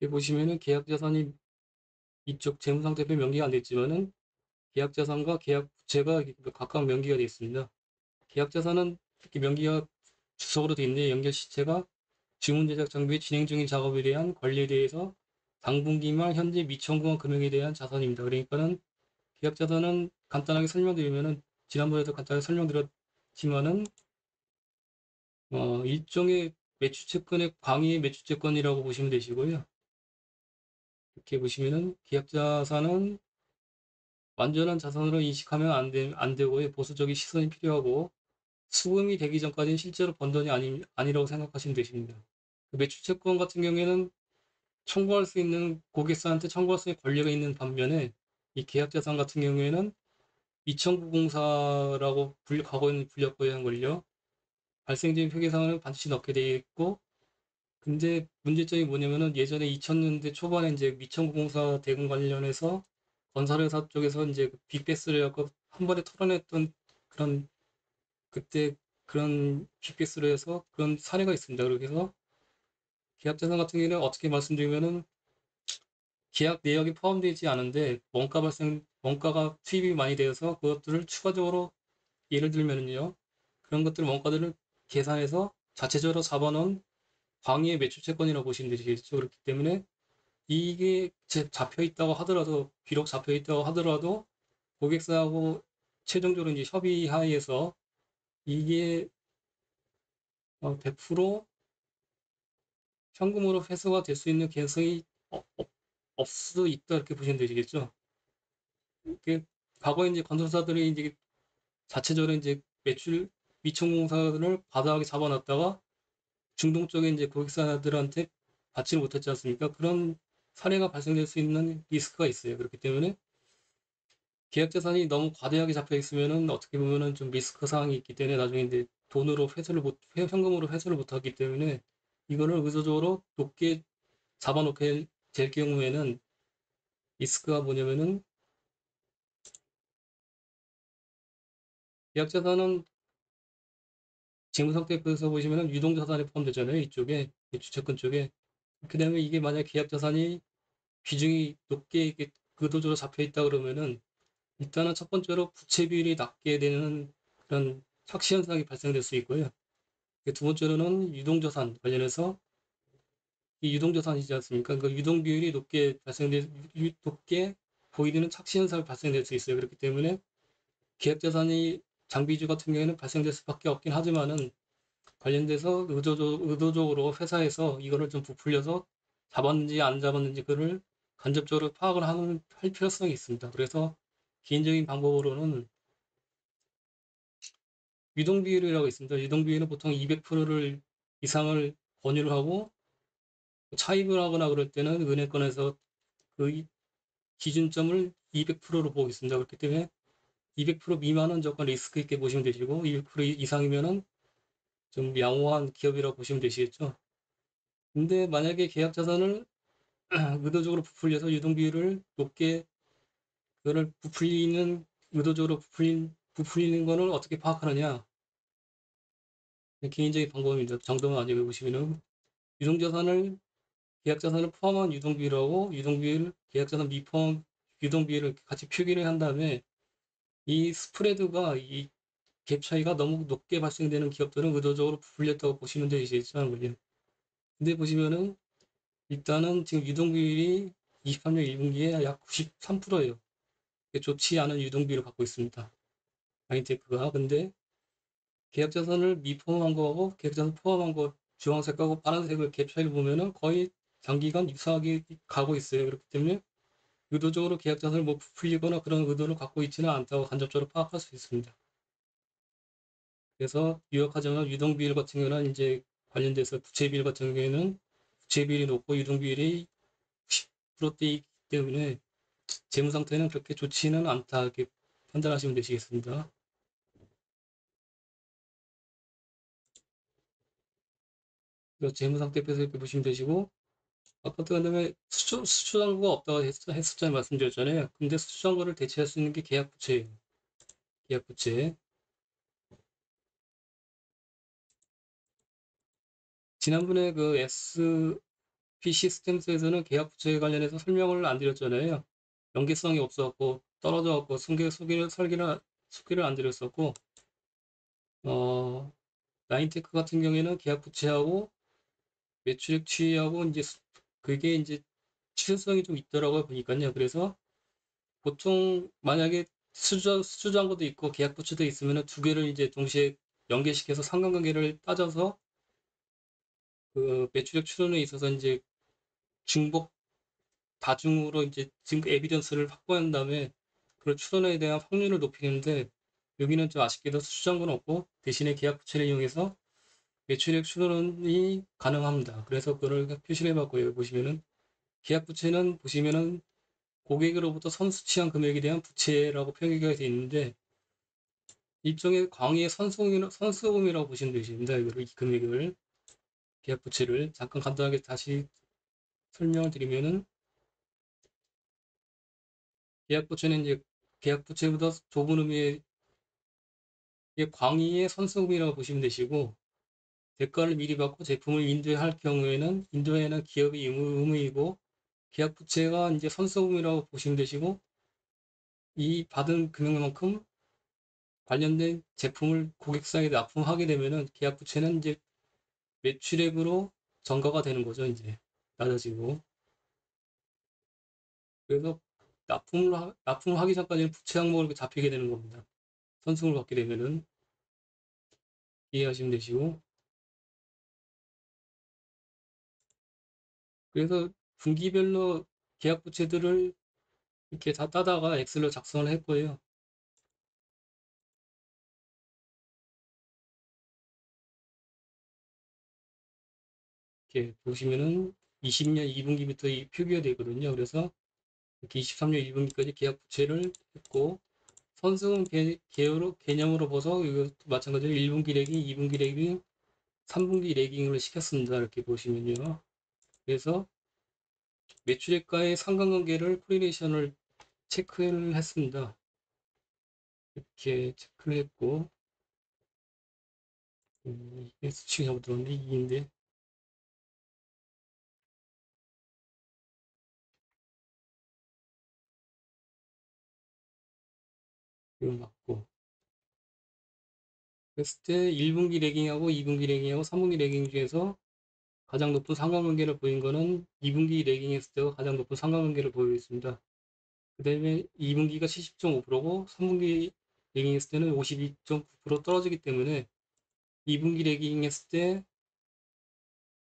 여기 보시면은 계약자산이 이쪽 재무상태표에 명기가 안 됐지만은 계약자산과 계약부채가 각각 명기가 되어 있습니다. 계약자산은 이렇게 명기가 주석으로 되어 있는데 연결 시체가 주문 제작 장비의 진행 중인 작업에 대한 관리에 대해서 당분기 말 현재 미청구한 금액에 대한 자산입니다. 그러니까는 계약자산은 간단하게 설명드리면은 지난번에도 간단하게 설명드렸지만은 일종의 매수채권의 광의의 매수채권이라고 보시면 되시고요. 이렇게 보시면은 계약자산은 완전한 자산으로 인식하면 안 되고요. 보수적인 시선이 필요하고 수금이 되기 전까지는 실제로 번 돈이 아니라고 생각하시면 되십니다. 매수채권 같은 경우에는 청구할 수 있는 고객사한테 청구할 수 있는 권리가 있는 반면에 이 계약자산 같은 경우에는 미청구공사라고 과거에는 불렸고요 한 걸요. 발생된 회계사항을 반드시 넣게 되어 있고 근데 문제점이 뭐냐면은 예전에 2000년대 초반에 이제 미청구공사 대금 관련해서 건설회사 쪽에서 이제 빅베스를 해갖고 한 번에 털어냈던 그런 그때 그런 빅베스로 해서 그런 사례가 있습니다. 그렇게 해서 계약자산 같은 경우에는 어떻게 말씀드리면은 계약 내역이 포함되지 않은데 원가가 투입이 많이 되어서 그것들을 추가적으로 예를 들면은요. 그런 원가들을 계산해서 자체적으로 잡아놓은 광의의 매출 채권이라고 보시면 되시겠죠. 그렇기 때문에 이게 잡혀 있다고 하더라도 비록 잡혀 있다고 하더라도 고객사하고 최종적으로 이제 협의 하에서 이게 100% 현금으로 회수가 될 수 있는 개성이 없을 수도 있다 이렇게 보시면 되시겠죠. 그 과거에 이제 건설사들이 이제 자체적으로 이제 매출 미천공사를 과다하게 잡아놨다가 중동 쪽에 이제 고객사들한테 받지를 못했지 않습니까? 그런 사례가 발생될 수 있는 리스크가 있어요. 그렇기 때문에 계약 자산이 너무 과다하게 잡혀 있으면은 어떻게 보면은 좀 리스크 사항이 있기 때문에 나중에 이제 현금으로 회수를 못하기 때문에 이거를 의도적으로 높게 잡아놓게 될 경우에는 리스크가 뭐냐면은 계약 자산은 재무상태표에서 보시면은 유동자산에 포함되잖아요. 이쪽에 주채권 쪽에 그 다음에 이게 만약 계약 자산이 비중이 높게 이렇게 의도적으로 잡혀 있다 그러면은 일단은 첫 번째로 부채 비율이 낮게 되는 그런 착시 현상이 발생될 수 있고요. 두 번째로는 유동자산 관련해서 이 유동자산이지 않습니까? 그 유동 비율이 높게 보이는 착시 현상이 발생될 수 있어요. 그렇기 때문에 계약 자산이 장비주 같은 경우에는 발생될 수밖에 없긴 하지만은 관련돼서 의도적으로 회사에서 이거를 좀 부풀려서 잡았는지 안 잡았는지 그를 간접적으로 할 필요성이 있습니다. 그래서 개인적인 방법으로는 유동비율이라고 있습니다. 유동비율은 보통 200%를 이상을 권유를 하고 차입을 하거나 그럴 때는 은행권에서 그 기준점을 200%로 보고 있습니다. 그렇기 때문에 200% 미만은 조금 리스크 있게 보시면 되시고 200% 이상이면은 좀 양호한 기업이라고 보시면 되시겠죠. 근데 만약에 계약 자산을 의도적으로 부풀려서 유동비율을 높게 그거를 의도적으로 부풀리는 거는 어떻게 파악하느냐. 개인적인 방법입니다. 정도만 아니고 보시면은 유동자산을 계약자산을 포함한 유동비율하고 계약자산 미포함 유동비율을 같이 표기를 한 다음에 이 스프레드가 이 갭 차이가 너무 높게 발생되는 기업들은 의도적으로 부풀렸다고 보시면 되시겠죠. 근데 보시면은 일단은 지금 유동비율이 23년 1분기에 약 93%예요. 좋지 않은 유동비율을 갖고 있습니다. 마인테크가. 근데 계약자산을 미포함한 거하고 계약자산 포함한 거 주황색하고 파란색을 갭 차이를 보면은 거의 장기간 유사하게 가고 있어요. 그렇기 때문에 의도적으로 계약자산을 뭐 부풀리거나 그런 의도를 갖고 있지는 않다고 간접적으로 파악할 수 있습니다. 그래서 유력하자면 유동비율 같은 경우는 이제 관련돼서 부채비율 같은 경우에는 부채비율이 높고 유동비율이 90%대이기 때문에 재무 상태는 그렇게 좋지는 않다 이렇게 판단하시면 되시겠습니다. 그래서 재무 상태표에서 이렇게 보시면 되시고 아파트 간다음에 수주잔고가 없다고 했었잖아요. 말씀드렸잖아요. 근데 수주잔고를 대체할 수 있는 게 계약부채예요. 계약부채. 지난번에 그 SP 시스템스에서는 계약 부채 관련해서 설명을 안 드렸잖아요. 연계성이 없어갖고 떨어져갖고 소개를 안 드렸었고, 어, 나인테크 같은 경우에는 계약 부채하고 매출액 추이하고 이제 그게 이제 추진성이 좀 있더라고요, 보니까요. 그래서 보통 만약에 수주잔고도 있고 계약 부채도 있으면 두 개를 이제 동시에 연계시켜서 상관관계를 따져서 그 매출액 추론에 있어서 이제 중복 다중으로 이제 증거 에비던스를 확보한 다음에 그걸 추론에 대한 확률을 높이는데, 여기는 좀 아쉽게도 수주잔고는 없고 대신에 계약 부채를 이용해서 매출액 추론이 가능합니다. 그래서 그걸 표시를 해봤고요. 여기 보시면은 계약 부채는 보시면은 고객으로부터 선수 취한 금액에 대한 부채라고 표기가 되어 있는데, 일종의 광의의 선수금이라고 보시면 되십니다. 이 금액을, 계약 부채를 잠깐 간단하게 다시 설명을 드리면은, 계약 부채는 이제 계약 부채보다 좁은 의미의 광의의 선수금이라고 보시면 되시고, 대가를 미리 받고 제품을 인도할 경우에는 인도에는 기업이 의무이고, 계약 부채가 이제 선수금이라고 보시면 되시고, 이 받은 금액만큼 관련된 제품을 고객사에 납품하게 되면은 계약 부채는 이제 매출액으로 전가가 되는 거죠. 이제 낮아지고. 그래서 납품을 하기 전까지는 부채 항목을 이렇게 잡히게 되는 겁니다. 선승을 받게 되면은 이해하시면 되시고. 그래서 분기별로 계약 부채들을 이렇게 다 따다가 엑셀로 작성을 했고요. 이렇게 보시면은 20년 2분기부터 이 표기가 되거든요. 그래서 이렇게 23년 2분기까지 계약 부채를 했고, 선승은 개념으로 봐서 이것도 마찬가지로 1분기 레깅, 2분기 레깅, 3분기 레깅을 시켰습니다. 이렇게 보시면요. 그래서 매출액과의 상관관계를 코리레이션을 체크를 했습니다. 이렇게 체크를 했고, 이게 수치가 잘못 들었는데 2인데, 이거 맞고, 그랬을 때 1분기 레깅하고 2분기 레깅하고 3분기 레깅 중에서 가장 높은 상관관계를 보인 거는 2분기 레깅했을 때가 가장 높은 상관관계를 보이고 있습니다. 그 다음에 2분기가 70.5%고 3분기 레깅했을 때는 52.9% 떨어지기 때문에 2분기 레깅했을 때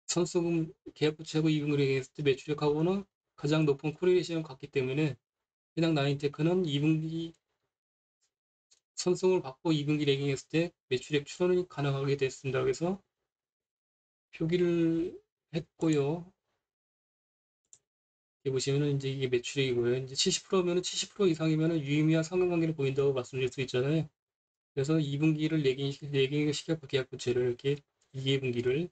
선수금 계약 부채하고 2분기 레깅했을 때 매출액하고는 가장 높은 코리레이션을 갖기 때문에 해당 나인테크는 2분기 선승을 받고 2분기 레깅했을 때 매출액 추론이 가능하게 됐습니다. 그래서 표기를 했고요. 여기 보시면은 이제 이게 매출액이고요. 이제 70%면은 70% 이상이면은 유의미한 상관관계를 보인다고 말씀드릴 수 있잖아요. 그래서 2분기를 레깅을 시켰고 계약 부채를 이렇게 2분기를,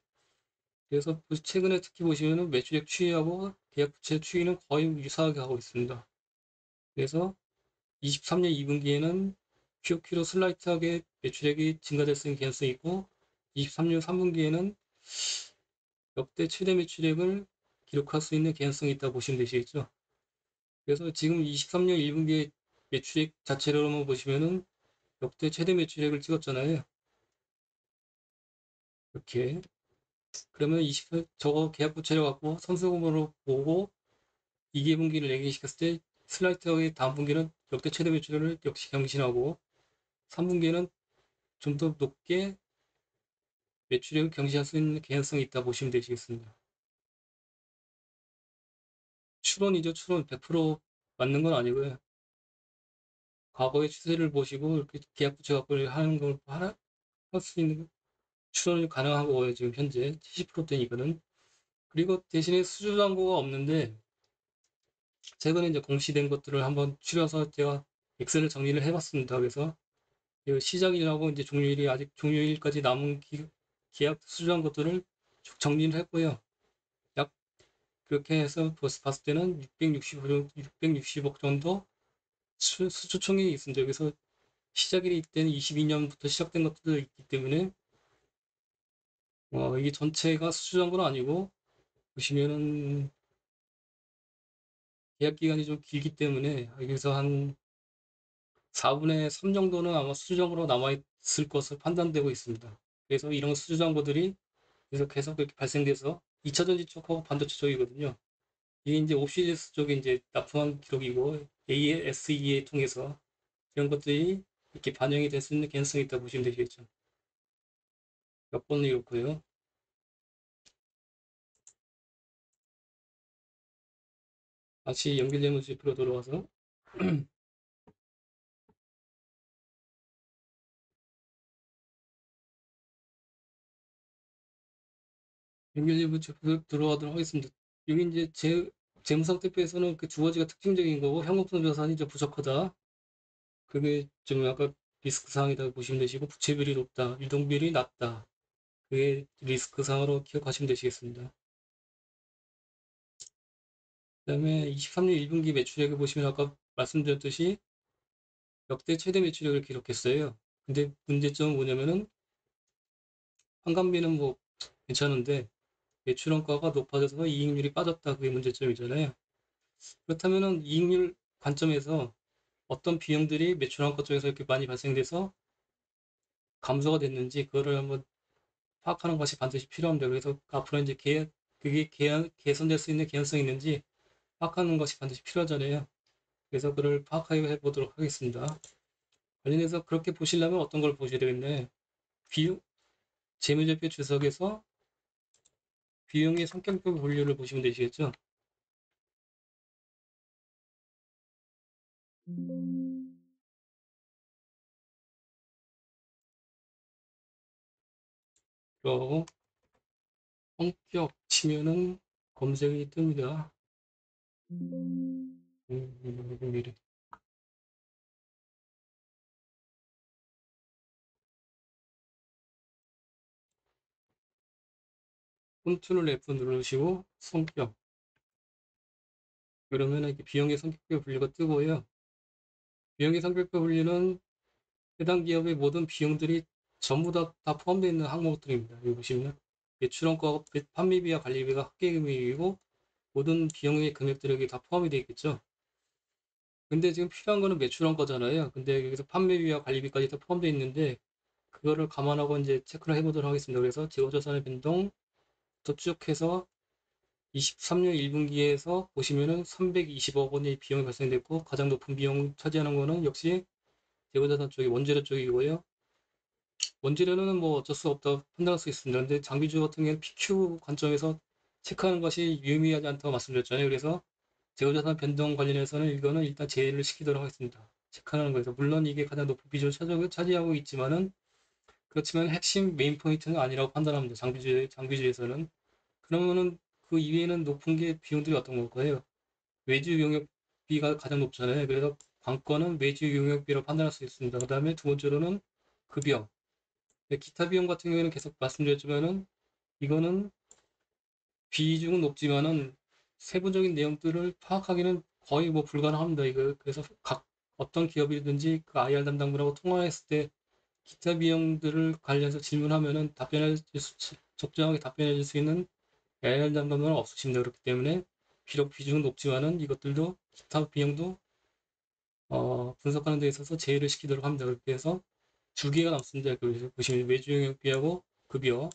그래서 최근에 특히 보시면은 매출액 추이하고 계약 부채 추이는 거의 유사하게 하고 있습니다. 그래서 23년 2분기에는 QOQ로 슬라이트하게 매출액이 증가될 수 있는 개연성이 있고, 23년 3분기에는 역대 최대 매출액을 기록할 수 있는 개연성이 있다고 보시면 되시겠죠. 그래서 지금 23년 1분기의 매출액 자체로만 보시면은 역대 최대 매출액을 찍었잖아요. 이렇게. 그러면 저거 계약 부채를 갖고 선수금으로 보고 2분기를 얘기시켰을 때 슬라이트하게 다음 분기는 역대 최대 매출을 역시 경신하고, 3분기에는 좀 더 높게 매출액을 경신할 수 있는 개연성이 있다 보시면 되시겠습니다. 추론이죠. 추론 100% 맞는 건 아니고요. 과거의 추세를 보시고 이렇게 계약 부채 갖고 하는 걸 할 수 있는 추론이 가능하고, 지금 현재 70%대니까는. 그리고 대신에 수주 잔고가 없는데, 최근에 이제 공시된 것들을 한번 추려서 제가 엑셀을 정리를 해봤습니다. 그래서 시작일하고 이제 종료일이 아직 종료일까지 남은 계약 수주한 것들을 쭉 정리를 했고요. 약 그렇게 해서 봤을 때는 660억 정도 수주총액이 있습니다. 그래서 시작일이 이때는 22년부터 시작된 것들도 있기 때문에 이게 전체가 수주한 건 아니고 보시면은 계약 기간이 좀 길기 때문에 여기서 한 4분의 3 정도는 아마 수주정으로 남아있을 것으로 판단되고 있습니다. 그래서 이런 수주정보들이 계속 이렇게 발생돼서 2차 전지 쪽하고 반도체 쪽이거든요. 이게 이제 옵시디스 쪽에 이제 납품한 기록이고 ASEA 통해서 이런 것들이 이렇게 반영이 될 수 있는 개연성이 있다고 보시면 되시겠죠. 몇 번은 이렇고요. 다시 연결되는 지표로 돌아와서 연결되는 지표로 들어가도록 하겠습니다. 여기 이제 재무상태표에서는 그 두 가지가 특징적인 거고 현금성 자산이 좀 부족하다. 그게 좀 약간 리스크 사항이다 보시면 되시고 부채비율이 높다, 유동비율이 낮다. 그게 리스크 사항으로 기억하시면 되시겠습니다. 그다음에 23년 1분기 매출액을 보시면 아까 말씀드렸듯이 역대 최대 매출액을 기록했어요. 근데 문제점은 뭐냐면은 환간비는 뭐 괜찮은데 매출원가가 높아져서 이익률이 빠졌다. 그게 문제점이잖아요. 그렇다면은 이익률 관점에서 어떤 비용들이 매출원가 쪽에서 이렇게 많이 발생돼서 감소가 됐는지 그거를 한번 파악하는 것이 반드시 필요합니다. 그래서 앞으로 이제 그게 개선될 수 있는 개연성이 있는지 파악하는 것이 반드시 필요하잖아요. 그래서 그걸 파악해 보도록 하겠습니다. 관련해서 그렇게 보시려면 어떤 걸 보셔야 되겠나요? 비용, 재무제표 주석에서 비용의 성격별 분류를 보시면 되시겠죠? 그리고 성격 치면은 검색이 뜹니다. 미래. 컨트롤 F 누르시고 성격. 그러면 이렇게 비용의 성격별 분류가 뜨고요. 비용의 성격별 분류는 해당 기업의 모든 비용들이 전부 다 포함되어 있는 항목들입니다. 여기 보시면 매출원가, 판매비와 관리비가 합계금액이고 모든 비용의 금액들이 여기 다 포함이 되어 있겠죠. 근데 지금 필요한 거는 매출원가잖아요. 근데 여기서 판매비와 관리비까지 다 포함되어 있는데 그거를 감안하고 이제 체크를 해보도록 하겠습니다. 그래서 재고자산의 변동 쭉 해서 23년 1분기에서 보시면은 320억 원의 비용이 발생됐고 가장 높은 비용 차지하는 거는 역시 재고자산 쪽이 원재료 쪽이고요. 원재료는 뭐 어쩔 수 없다고 판단할 수 있습니다. 근데 장비주 같은 경우는 PQ 관점에서 체크하는 것이 유의미하지 않다고 말씀드렸잖아요. 그래서 재고자산 변동 관련해서는 이거는 일단 제외를 시키도록 하겠습니다. 체크하는 거에서 물론 이게 가장 높은 비중을 차지하고 있지만은 그렇지만 핵심 메인 포인트는 아니라고 판단합니다. 장비주에서는 그러면은 그 이외에는 높은 게 비용들이 어떤 걸까요? 외주 용역비가 가장 높잖아요. 그래서 관건은 외주 용역비로 판단할 수 있습니다. 그 다음에 두 번째로는 급여. 기타 비용 같은 경우에는 계속 말씀드렸지만은 이거는 비중은 높지만은 세부적인 내용들을 파악하기는 거의 뭐 불가능합니다. 이거 그래서 각 어떤 기업이든지 그 IR 담당분하고 통화했을 때 기타 비용들을 관련해서 질문하면은 적정하게 답변해 줄 수 있는 IR 담당분은 없으십니다. 그렇기 때문에 비록 비중은 높지만은 이것들도 기타 비용도 분석하는 데 있어서 제외를 시키도록 합니다. 그렇게 해서 두 개가 남습니다. 그래서 보시면 외주용역비하고 급여.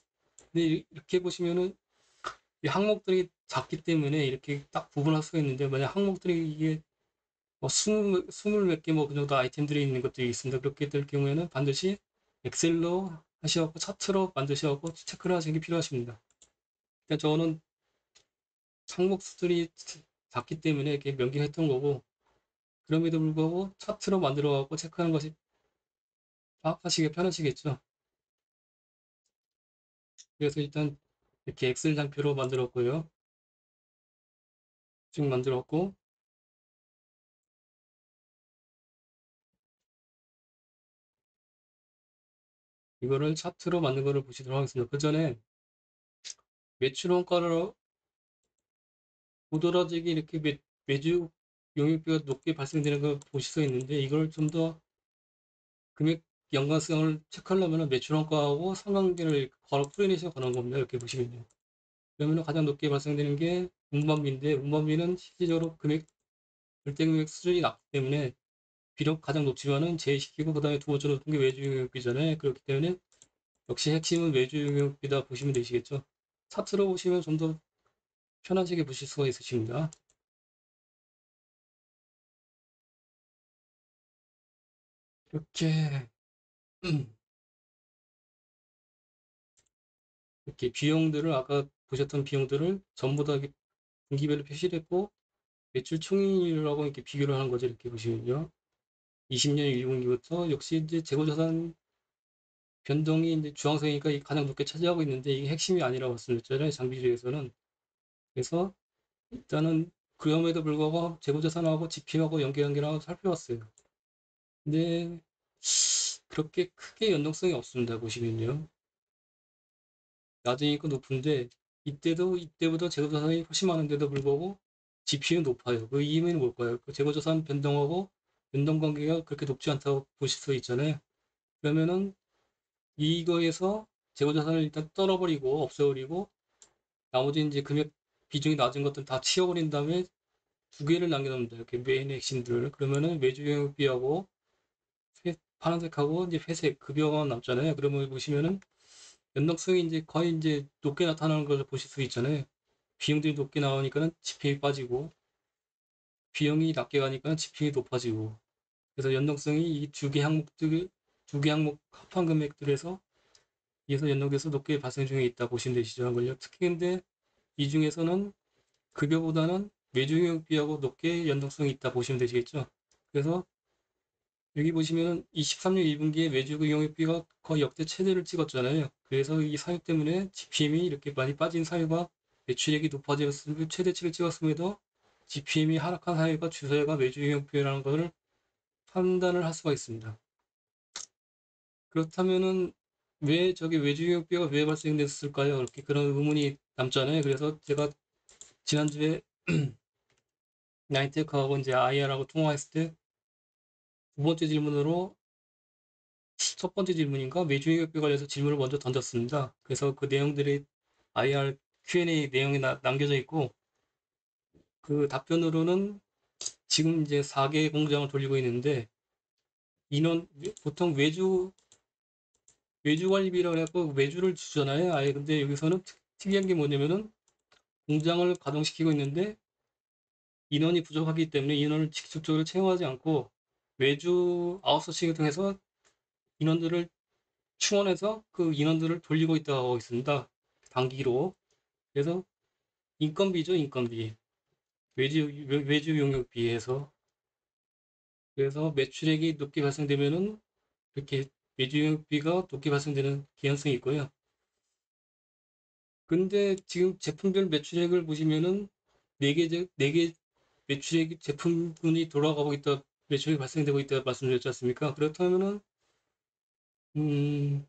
근데 이렇게 보시면은 이 항목들이 작기 때문에 이렇게 딱 구분할 수가 있는데 만약 항목들이 이게 뭐 스물 몇 개 뭐 그 정도 아이템들이 있는 것들이 있습니다. 그렇게 될 경우에는 반드시 엑셀로 하셔갖고 차트로 만드셔갖고 체크를 하시는 게 필요하십니다. 일단 저는 항목 수들이 작기 때문에 이렇게 명기했던 거고 그럼에도 불구하고 차트로 만들어갖고 체크하는 것이 파악하시기 편하시겠죠. 그래서 일단 이렇게 엑셀 장표로 만들었고요. 쭉 만들었고 이거를 차트로 만든 거를 보시도록 하겠습니다. 그 전에 매출 원가를 도드라지게 이렇게 매주 용역비가 높게 발생되는 걸 보실 수 있는데 이걸 좀 더 금액 연관성을 체크하려면 매출 원가하고 상관관계를 바로 풀어내셔서 가는 겁니다. 이렇게 보시면요. 그러면 가장 높게 발생되는 게 운반비인데, 운반비는 실질적으로 절대 금액 수준이 낮기 때문에 비록 가장 높지만은 제시키고 그 다음에 두 번째로 높은 게 외주 용역비잖아요. 그렇기 때문에 역시 핵심은 외주 용역비다 보시면 되시겠죠. 차트로 보시면 좀 더 편하시게 보실 수가 있으십니다. 이렇게 이렇게 비용들을 아까 보셨던 비용들을 전부 다 이렇게 분기별로 표시를 했고 매출 총액이라고 이렇게 비교를 하는 거죠. 이렇게 보시면요. 20년 1분기부터 역시 이제 재고자산 변동이 이제 주황색이니까 가장 높게 차지하고 있는데 이게 핵심이 아니라고 말씀드렸잖아요. 장비주에서는. 그래서 일단은 그럼에도 불구하고 재고자산하고 지표하고 연계하고 살펴봤어요. 근데 그렇게 크게 연동성이 없습니다. 보시면요. 나중이니까 높은데 이때보다 재고자산이 훨씬 많은데도 불구하고 GP는 높아요. 그 이유는 뭘까요? 그 재고자산 변동하고 연동관계가 그렇게 높지 않다고 보실 수 있잖아요. 그러면은 이거에서 재고자산을 일단 떨어버리고 없애버리고 나머지 이제 금액 비중이 낮은 것들 다 치워버린 다음에 두 개를 남겨놓습니다. 이렇게 메인 핵심들을. 그러면은 외주영업비하고 파란색하고 이제 회색 급여가 남잖아요. 그러면 보시면은 연동성이 이제 거의 이제 높게 나타나는 걸 보실 수 있잖아요. 비용들이 높게 나오니까는 지표이 빠지고 비용이 낮게 가니까 지표이 높아지고 그래서 연동성이 이 두 개 항목 합한 금액들에서 이에서 연동돼서 높게 발생 중에 있다 보시면 되시죠. 한걸요. 특히 근데 이 중에서는 급여보다는 외주용비하고 높게 연동성이 있다 보시면 되시겠죠. 그래서 여기 보시면 23년 1분기에 외주용비가 거의 역대 최대를 찍었잖아요. 그래서 이 사유 때문에 GPM이 이렇게 많이 빠진 사유가 매출액이 높아졌으면 최대치를 찍었음에도 GPM이 하락한 사유가 주사유가 외주용비라는 것을 판단을 할 수가 있습니다. 그렇다면은 왜 저게 외주용비가 왜 발생됐을까요? 이렇게 그런 의문이 남잖아요. 그래서 제가 지난주에 나인테크하고 이제 IR하고 통화했을 때 두 번째 질문으로 첫 번째 질문인가 외주용역비 관련해서 질문을 먼저 던졌습니다. 그래서 그 내용들이 IR Q&A 내용이 남겨져 있고 그 답변으로는 지금 이제 4개 공장을 돌리고 있는데 인원 보통 외주 관리비라고 해서 외주를 주잖아요. 아예 근데 여기서는 특이한 게 뭐냐면은 공장을 가동시키고 있는데 인원이 부족하기 때문에 인원을 직접적으로 채용하지 않고 외주 아웃소싱을 통해서 인원들을 충원해서 그 인원들을 돌리고 있다고 있습니다. 단기로. 그래서 인건비죠, 인건비. 외주 용역비에서. 그래서 매출액이 높게 발생되면은 이렇게 외주 용역비가 높게 발생되는 개연성이 있고요. 근데 지금 제품별 매출액을 보시면은 네 개 매출액이 제품군이 돌아가고 있다, 매출액이 발생되고 있다 말씀드렸지 않습니까? 그렇다면은, 음,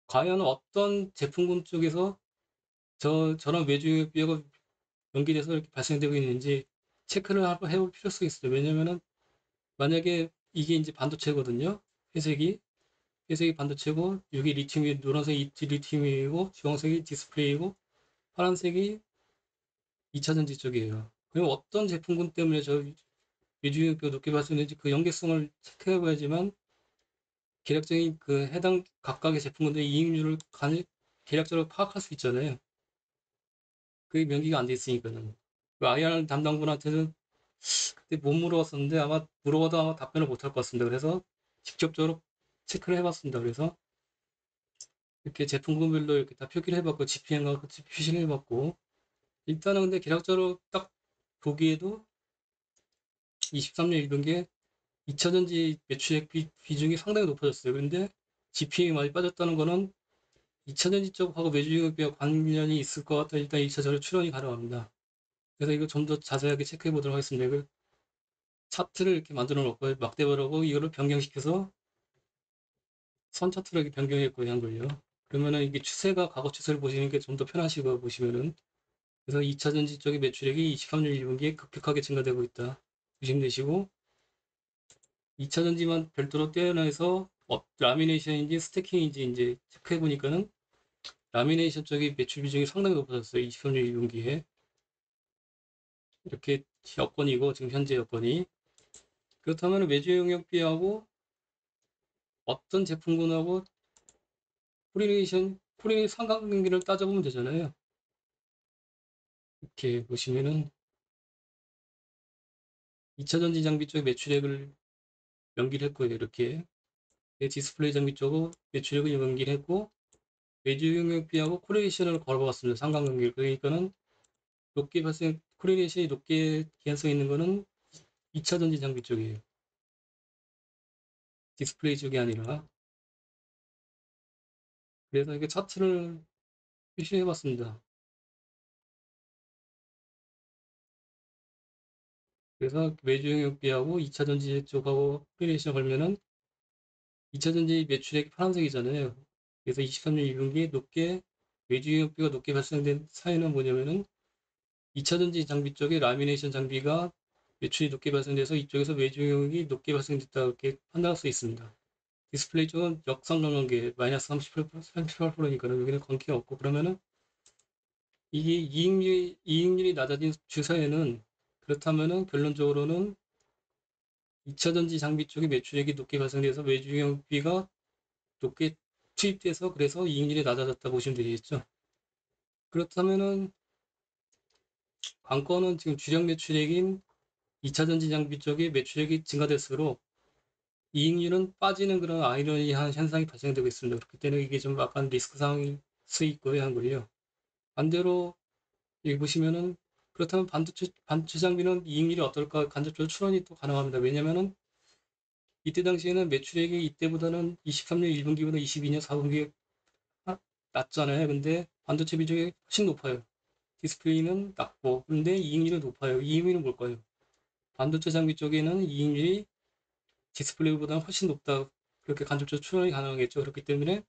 과연 어떤 제품군 쪽에서 저런 외주비가 연기돼서 이렇게 발생되고 있는지 체크를 한번 해볼 필요성이 있어요. 왜냐면은 만약에 이게 이제 반도체거든요. 회색이 반도체고 여기 리튬이 노란색이 리튬이고 주황색이 디스플레이고 파란색이 2차전지 쪽이에요. 그럼 어떤 제품군 때문에 저 외주비가 높게 발생되는지 그 연계성을 체크해봐야지만 계략적인 그 해당 각각의 제품군들의 이익률을 계략적으로 파악할 수 있잖아요. 그게 명기가 안 돼 있으니까는. 그 IR 담당분한테는 그때 못 물어봤었는데 아마 물어봐도 아마 답변을 못 할 것 같습니다. 그래서 직접적으로 체크를 해봤습니다. 그래서 이렇게 제품군별로 이렇게 다 표기를 해봤고 GPM과 같이 표시를 해봤고 일단은 근데 계략적으로 딱 보기에도 23년 1분기에 2차전지 매출액 비중이 상당히 높아졌어요. 근데 GPM이 많이 빠졌다는 거는 2차전지 쪽하고 매주비와 관련이 있을 것 같다. 일단 2차전지 추론이 가능합니다. 그래서 이거 좀 더 자세하게 체크해 보도록 하겠습니다. 이걸 차트를 이렇게 만들어 놓고 막대바라고 이거를 변경시켜서 선 차트로 이렇게 변경했고 한 걸요. 그러면은 이게 추세가 과거 추세를 보시는 게 좀 더 편하시고 보시면은 그래서 2차 전지 쪽의 매출액이 23년 1분기에 급격하게 증가되고 있다. 보시면 되시고 2차 전지만 별도로 떼어내서 라미네이션인지 스태킹인지 이제 체크해 보니까는 라미네이션 쪽이 매출 비중이 상당히 높아졌어요. 23년 1분기에. 이렇게 여건이고, 지금 현재 여건이. 그렇다면 외주 영역비하고 어떤 제품군하고 코리네이션 상관관계를 따져보면 되잖아요. 이렇게 보시면은 2차전지 장비 쪽 매출액을 연기를 했고요. 이렇게 디스플레이 장비 쪽은 매출액을 연기를 했고, 외주 영역비하고 코리네이션을 걸어봤습니다. 상관관계를. 그러니까는 코리네이션이 높게 기한성 있는 거는 2차전지 장비 쪽이에요. 디스플레이 쪽이 아니라. 그래서 이렇게 차트를 표시해 봤습니다. 그래서 외주 영역비하고 2차전지 쪽하고 코리네이션 걸면은 2차전지 매출액이 파란색이잖아요. 그래서 23년 2분기 높게 외주 영역비가 높게 발생된 사유는 뭐냐면은 2차전지 장비 쪽에 라미네이션 장비가 매출이 높게 발생돼서 이쪽에서 외주 영역이 높게 발생됐다 이렇게 판단할 수 있습니다. 디스플레이 쪽은 역상관 관계 마이너스 38%니까는 여기는 관계가 없고, 그러면은 이게 이익률이 낮아진 주사에는, 그렇다면은 결론적으로는 2차전지 장비 쪽의 매출액이 높게 발생돼서 외주 영역비가 높게 투입돼서 그래서 이익률이 낮아졌다 보시면 되겠죠. 그렇다면은 관건은 지금 주력 매출액인 2차전지 장비 쪽의 매출액이 증가될수록 이익률은 빠지는 그런 아이러니한 현상이 발생되고 있습니다. 그렇기 때문에 이게 좀 약간 리스크 상황일 수 있고요, 한걸요. 반대로 여기 보시면은 그렇다면 반도체 장비는 이익률이 어떨까? 간접적으로 추론이 또 가능합니다. 왜냐면은 이때 당시에는 매출액이 이때보다는 23년 1분기보다 22년 4분기에 낮잖아요. 근데 반도체 비중이 훨씬 높아요. 디스플레이는 낮고, 근데 이익률은 높아요. 이익률은 뭘까요? 반도체 장비 쪽에는 이익률이 디스플레이보다는 훨씬 높다. 그렇게 간접적으로 추론이 가능하겠죠. 그렇기 때문에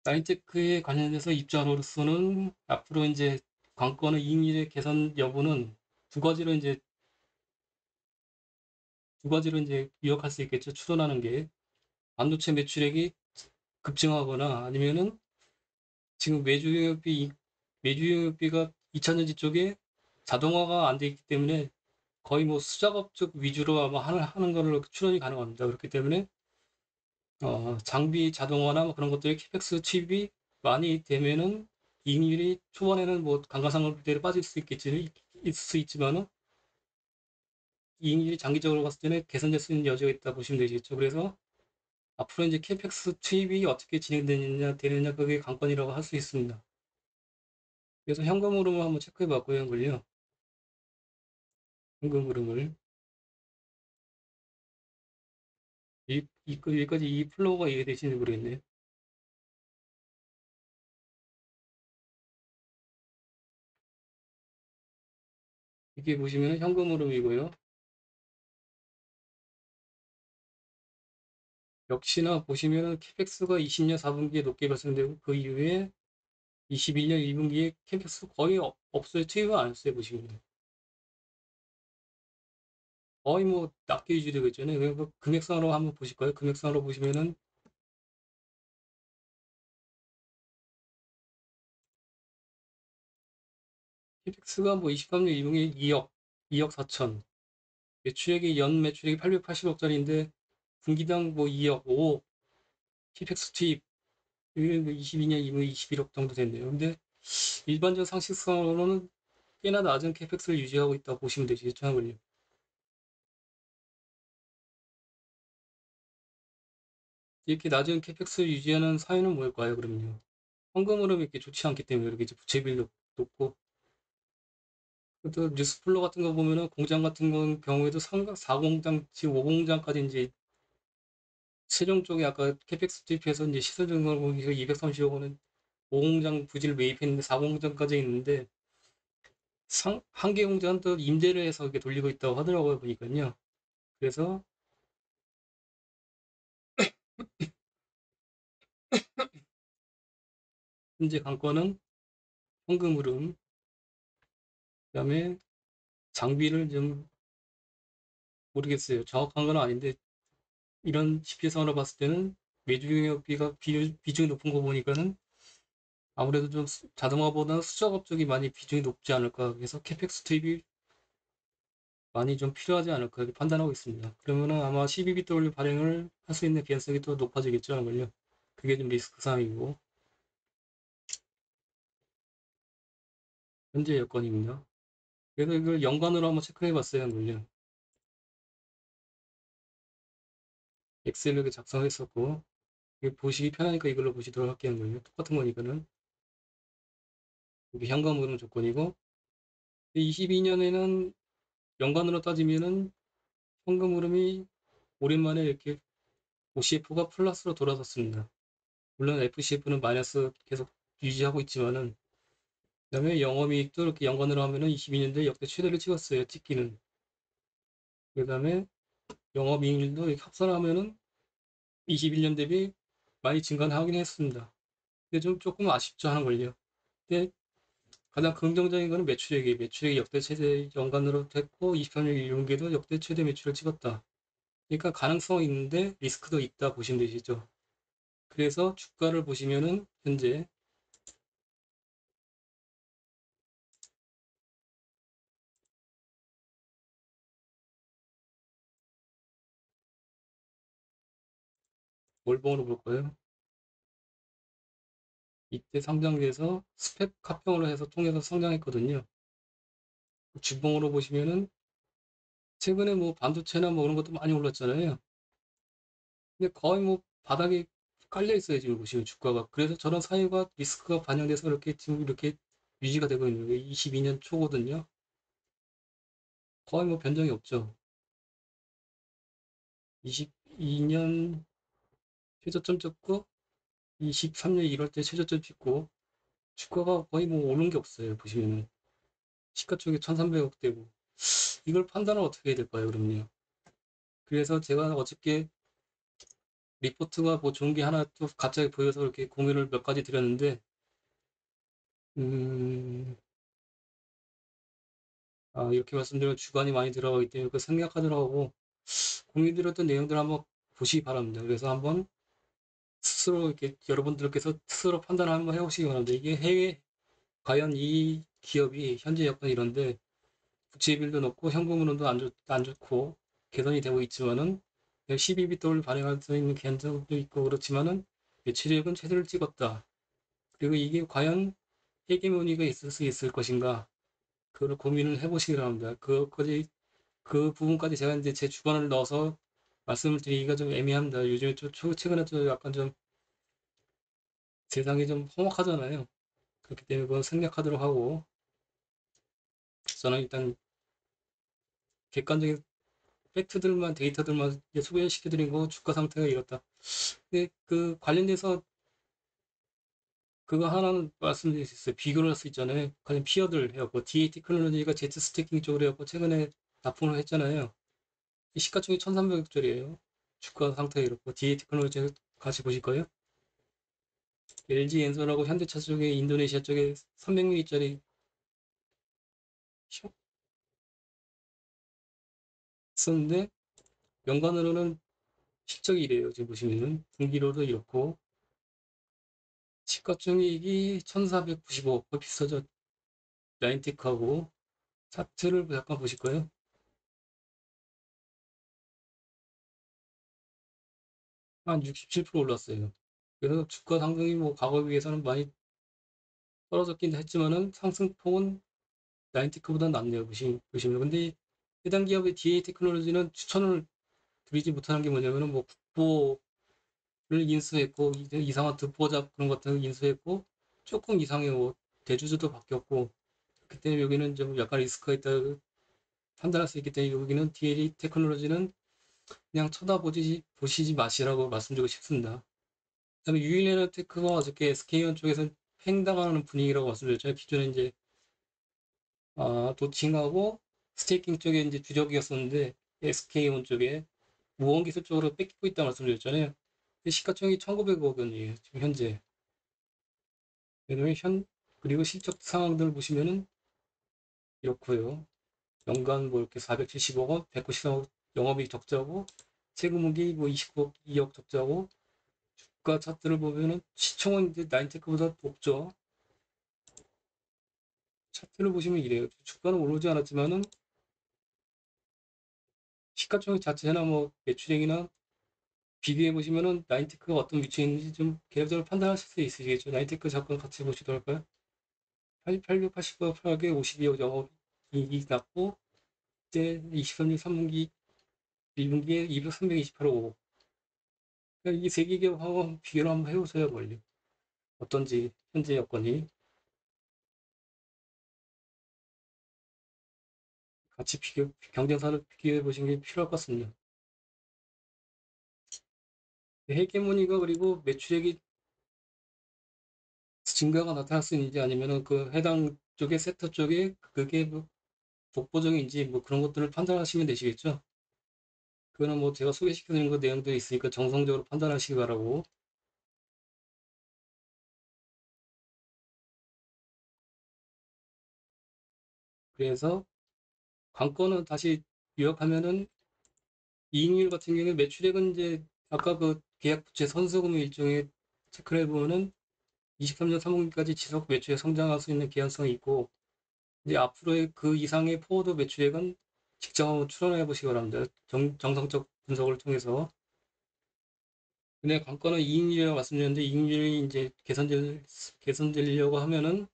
나인테크에 관련해서 입자로서는 앞으로 이제 관건의 이익률의 개선 여부는 두 가지로 이제 요약할 수 있겠죠. 추론하는 게 반도체 매출액이 급증하거나 아니면은 지금 매주영업비가 2차전지 쪽에 자동화가 안 돼 있기 때문에 거의 뭐 수작업 쪽 위주로 아마 하는 걸로 추론이 가능합니다. 그렇기 때문에 장비 자동화나 뭐 그런 것들이 캐펙스 투입이 많이 되면은 이익률이 초반에는 뭐 감가상각비대로 빠질 수 있을 수 있지만은 이익률이 장기적으로 봤을 때는 개선될 수 있는 여지가 있다 보시면 되겠죠. 그래서 앞으로 이제 캐펙스 투입이 어떻게 되느냐 그게 관건이라고 할 수 있습니다. 그래서 현금 흐름을 한번 체크해 봤고요, 현금을요. 현금 흐름을 여기까지 이 플로우가 이해되시는지 모르겠네요. 이게 보시면 현금 흐름이고요. 역시나 보시면은 캐펙스가 20년 4분기에 높게 발생되고 그 이후에 21년 1분기에 캠퍼스 거의 없어요. 투입을 안 했어요. 보시면 거의 뭐 낮게 유지되고 있잖아요. 그러니까 금액상으로 한번 보실까요? 금액상으로 보시면은 캠퍼스가 뭐 23년 1분기에 2억 4천, 매출액이 연 매출액이 880억짜리인데 분기당 뭐 2억 5억 캐펙스 투입, 22년 2분기 21억 정도 됐네요. 근데 일반적 상식상으로는 꽤나 낮은 캐펙스를 유지하고 있다고 보시면 되시겠죠, 아무리. 이렇게 낮은 캐펙스를 유지하는 사유는 뭘까요, 그럼요? 현금 흐름이 이렇게 좋지 않기 때문에 이렇게 이제 부채비율도 높고, 또 뉴스플로 같은 거 보면은 공장 같은 경우에도 4공장, 지금 5공장까지 이제 세종 쪽에 아까 캐펙스 투입해서 이제 시설 증설 보기서 230억 원은 5공장 부지를 매입했는데 4공장까지 있는데 한 개 공장은 또 임대를 해서 이렇게 돌리고 있다고 하더라고요, 보니까요. 그래서 현재 관건은 현금 흐름, 그다음에 장비를 좀 모르겠어요. 정확한 건 아닌데 이런 지표상으로 봤을 때는 매주 영역비가 비중이 높은 거 보니까는 아무래도 좀 자동화보다는 수작업 쪽이 많이 비중이 높지 않을까. 그래서 캐펙스 투입이 많이 좀 필요하지 않을까 이렇게 판단하고 있습니다. 그러면은 아마 12BW 발행을 할 수 있는 개연성이 또 높아지겠죠, 아무래도. 그게 좀 리스크 사항이고. 현재 여건입니다. 그래서 이걸 연관으로 한번 체크해 봤어요, 물론. 엑셀로 이렇게 작성했었고, 이게 보시기 편하니까 이걸로 보시도록 할게요, 물론. 똑같은 거니까는. 이게 현금 흐름 조건이고, 22년에는 연관으로 따지면은 현금 흐름이 오랜만에 이렇게 OCF가 플러스로 돌아섰습니다. 물론 FCF는 마이너스 계속 유지하고 있지만은, 그다음에 영업이익도 이렇게 연관으로 하면은 22년도에 역대 최대를 찍었어요. 찍기는. 그다음에 영업이익률도 이렇게 합산하면은 21년 대비 많이 증가하긴 했습니다. 근데 좀 조금 아쉽죠 하는 걸요. 근데 가장 긍정적인 거는 매출액이 역대 최대 연간으로 됐고 23년 1분기도 역대 최대 매출을 찍었다. 그러니까 가능성이 있는데 리스크도 있다 보시면 되시죠. 그래서 주가를 보시면은 현재 월봉으로 볼까요? 이때 상장돼서 스펙 합병으로 해서 통해서 성장했거든요. 주봉으로 보시면은 최근에 뭐 반도체나 뭐 그런 것도 많이 올랐잖아요. 근데 거의 뭐 바닥에 깔려 있어요, 지금 보시면 주가가. 그래서 저런 사유가 리스크가 반영돼서 이렇게 지금 이렇게 유지가 되고 있는 게 22년 초거든요. 거의 뭐 변동이 없죠. 22년 최저점 찍고 23년 1월 때 최저점 찍고 주가가 거의 뭐 오른 게 없어요. 보시면은 시가총액 1,300억대고 이걸 판단을 어떻게 해야 될까요, 그럼요. 그래서 제가 어저께 리포트가 뭐 좋은 게 하나 또 갑자기 보여서 이렇게 공유를 몇 가지 드렸는데 음, 이렇게 말씀드리면 주관이 많이 들어가기 때문에 그 생략하더라고 공유드렸던 내용들을 한번 보시기 바랍니다. 그래서 한번 스스로 이렇게 여러분들께서 스스로 판단을 한번 해보시기 바랍니다. 이게 해외 과연 이 기업이 현재 여건이 이런데 부채비율도 높고 현금흐름도 안 좋고 개선이 되고 있지만은 12BW 발행할 수 있는 개연성도 있고 그렇지만은 매출액은 최대를 찍었다. 그리고 이게 과연 헤게모니가 있을 수 있을 것인가? 그걸 고민을 해보시기 바랍니다. 그 부분까지 제가 이제 제 주관을 넣어서 말씀을 드리기가 좀 애매합니다. 요즘에 최근에 좀 약간 좀 세상이 좀 험악하잖아요. 그렇기 때문에 그건 생략하도록 하고 저는 일단 객관적인 팩트들만 데이터들만 소개시켜드린 거 주가 상태가 이렇다. 근데 그 관련돼서 그거 하나는 말씀드릴 수 있어요. 비교를 할 수 있잖아요. 관련 피어들 해갖고 DA 테크놀로지가 제트 스태킹 쪽으로 해갖고 최근에 납품을 했잖아요. 시가총액 1,300억짜리예요. 주가 상태가 이렇고 DA 테크놀로지 같이 보실 거예요. LG 엔솔하고 현대차 쪽에 인도네시아 쪽에 300mm짜리 썼는데 연간으로는 실적이 이래요. 지금 보시면은 분기로도 이렇고 시가총액이 1,495억 거의 비슷하죠. 라인테크하고 차트를 잠깐 보실까요? 한 67% 올랐어요. 그래서 주가 상승이 뭐 과거에 비해서는 많이 떨어졌긴 했지만은 상승폭은 라인테크보다 낫네요. 보시면. 근데 해당 기업의 DA 테크놀로지는 추천을 드리지 못하는 게 뭐냐면은 뭐 국보를 인수했고 이상한 듣보잡 그런 것들을 인수했고 조금 이상의 뭐 대주주도 바뀌었고 그때 여기는 좀 약간 리스크가 있다 판단할 수 있기 때문에 여기는 DA 테크놀로지는 그냥 보시지 마시라고 말씀드리고 싶습니다. 그다음에 유일에너테크가 어저께 SK온 쪽에서 팽당하는 분위기라고 말씀드렸잖아요. 기존에 이제 도칭하고 스테이킹 쪽에 이제 주력이었었는데 SK온 쪽에 무언 기술적으로 뺏기고 있다 말씀드렸잖아요. 시가총액이 1,900억 원이에요. 지금 현재. 왜냐면 그리고 실적 상황들 보시면은 이렇고요. 연간 뭐 이렇게 470억 원, 193억 영업이익 적자고 세금분기 뭐 29억, 2억 적자고 주가 차트를 보면은 시총은 이제 나인테크보다 높죠. 차트를 보시면 이래요. 주가는 오르지 않았지만은 시가총액 자체나 뭐 매출액이나 비교해 보시면은 나인테크가 어떤 위치에 있는지 좀 개별적으로 판단하실 수 있으시겠죠. 나인테크 잠깐 같이 보시도록 할까요? 880과 852억 영업이익 났고 이제 23년 3분기 1분기에 328억. 그러니까 이 세 개 기업하고 비교를 한번 해보세요, 멀리. 어떤지 현재 여건이 같이 경쟁사를 비교해 보시는 게 필요할 것 같습니다. 해계문의가 그리고 매출액이 증가가 나타날 수 있는지 아니면은 그 해당 쪽의 섹터 쪽에 그게 뭐 독보적인지 뭐 그런 것들을 판단하시면 되시겠죠. 그거는 뭐 제가 소개시켜드린 그 내용도 있으니까 정성적으로 판단하시기 바라고. 그래서 관건은 다시 요약하면은 이익률 같은 경우에 매출액은 이제 아까 그 계약 부채 선수금 일종의 체크를 해보면은 23년 3분기까지 지속 매출액 성장할 수 있는 개연성이 있고 이제 앞으로의 그 이상의 포워드 매출액은 직접 한번 추론해 보시기 바랍니다. 정성적 분석을 통해서. 근데 관건은 이익률이라고 말씀드렸는데 이익률이 이제 개선되려고 하면은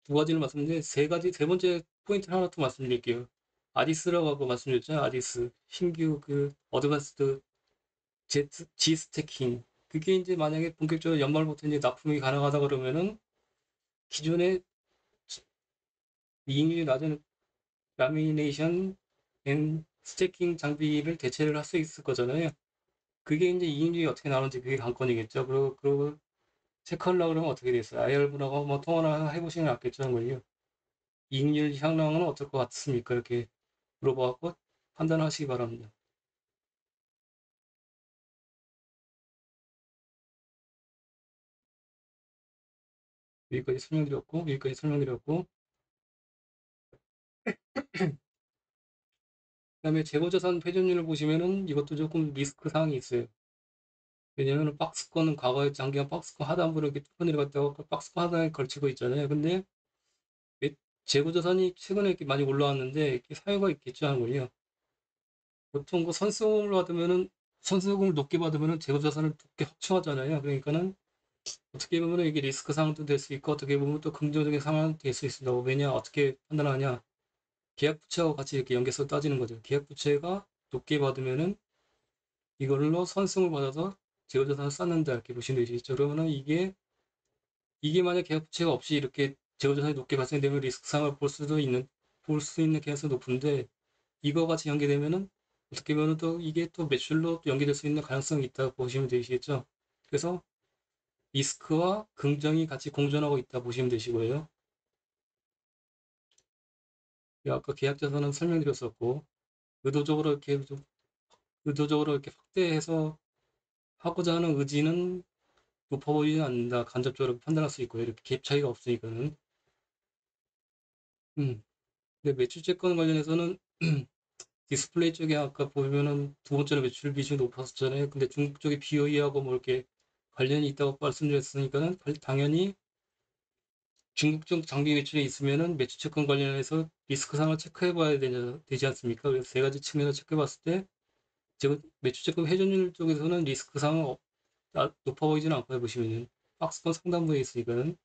두 가지를 말씀드렸는데 세 번째 포인트를 하나 더 말씀드릴게요. 아디스라고 하고 말씀드렸잖아요. 아디스. 신규 그 어드밴스드 G 스태킹. 그게 이제 만약에 본격적으로 연말부터 이제 납품이 가능하다 그러면은 기존의 이익률이 낮은 라미네이션 앤 스태킹 장비를 대체를 할 수 있을 거잖아요. 그게 이제 이익률이 어떻게 나오는지 그게 관건이겠죠. 그리고 체크하려고 그러면 어떻게 됐어요? IR분하고 한번 통화를 해보시는 게 낫겠죠, 걸요. 이익률 향락은 어떨 것 같습니까? 이렇게 물어봐갖고 판단하시기 바랍니다. 여기까지 설명드렸고, 그다음에 재고자산 회전율을 보시면은 이것도 조금 리스크 사항이 있어요. 왜냐면 박스권은 과거에 장기간 박스권 하단부로 이렇게 뚫고 내려갔다가 그 박스권 하단에 걸치고 있잖아요. 근데 재고자산이 최근에 이렇게 많이 올라왔는데 이렇게 사유가 있겠죠, 하는군요. 보통 그 선수금을 높게 받으면은 재고자산을 높게 확충하잖아요. 그러니까는 어떻게 보면 이게 리스크 상황도 될 수 있고 어떻게 보면 또 긍정적인 상황도 될 수 있습니다. 왜냐 어떻게 판단하냐? 계약 부채하고 같이 이렇게 연계해서 따지는 거죠. 계약 부채가 높게 받으면은 이걸로 선승을 받아서 재고자산을 쌓는다 이렇게 보시면 되시겠죠. 그러면은 이게 만약 계약 부채가 없이 이렇게 재고자산이 높게 발생되면 리스크 상황을 볼 수 있는 개연성이 높은데 이거 같이 연계되면은 어떻게 보면 또 이게 또 매출로 또 연계될 수 있는 가능성이 있다고 보시면 되시겠죠. 그래서 리스크와 긍정이 같이 공존하고 있다 보시면 되시고요. 아까 계약자산은 설명드렸었고 의도적으로 이렇게 의도적으로 이렇게 확대해서 하고자 하는 의지는 높아 보이지 않는다. 간접적으로 판단할 수 있고요. 이렇게 갭 차이가 없으니까는. 근데 매출채권 관련해서는 디스플레이 쪽에 아까 보면은 두 번째로 매출 비중이 높았었잖아요. 근데 중국 쪽에 BOE하고 뭐 이렇게 관련이 있다고 말씀드렸으니까는 당연히 중국 쪽 장비 매출이 있으면은 매출채권 관련해서 리스크 상을 체크해 봐야 되지 않습니까? 그래서 세 가지 측면을 체크해 봤을 때 지금 매출채권 회전율 쪽에서는 리스크 상은 높아 보이지는 않고 해보시면은 박스권 상단부에 있으니까는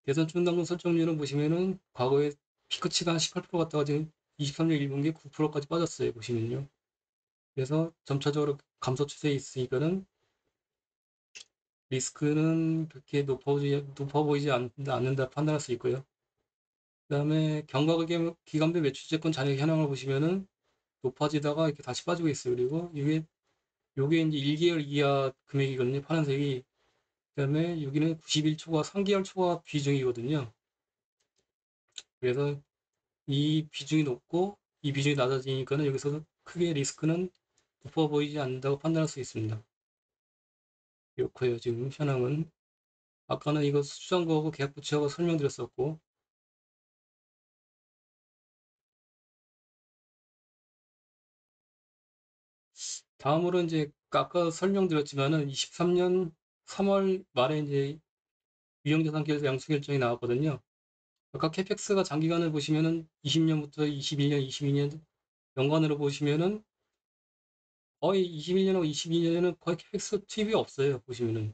대선 충당금 설정률은 보시면은 과거에 피크치가 한 18% 갔다가 지금 23년 1분기 9%까지 빠졌어요. 보시면요. 그래서 점차적으로 감소 추세에 있으니까는 리스크는 그렇게 높아 보이지 않는다 판단할 수 있고요. 그다음에 기간별 매출채권 잔액 현황을 보시면은 높아지다가 이렇게 다시 빠지고 있어요. 그리고 요게 이제 1개월 이하 금액이거든요. 파란색이. 그다음에 여기는 91초과 3개월 초과 비중이거든요. 그래서 이 비중이 높고 이 비중이 낮아지니까는 여기서 크게 리스크는 높아 보이지 않는다고 판단할 수 있습니다. 이렇고요. 지금 현황은 아까는 이거 수주한거하고 계약부채하고 설명드렸었고 다음으로 이제 아까 설명드렸지만은 23년 3월 말에 이제 유형자산 계획 양수 결정이 나왔거든요. 아까 캐펙스가 장기간을 보시면은 20년부터 21년, 22년 연간으로 보시면은 거의 21년하고 22년에는 거의 캐펙스 투입이 없어요. 보시면은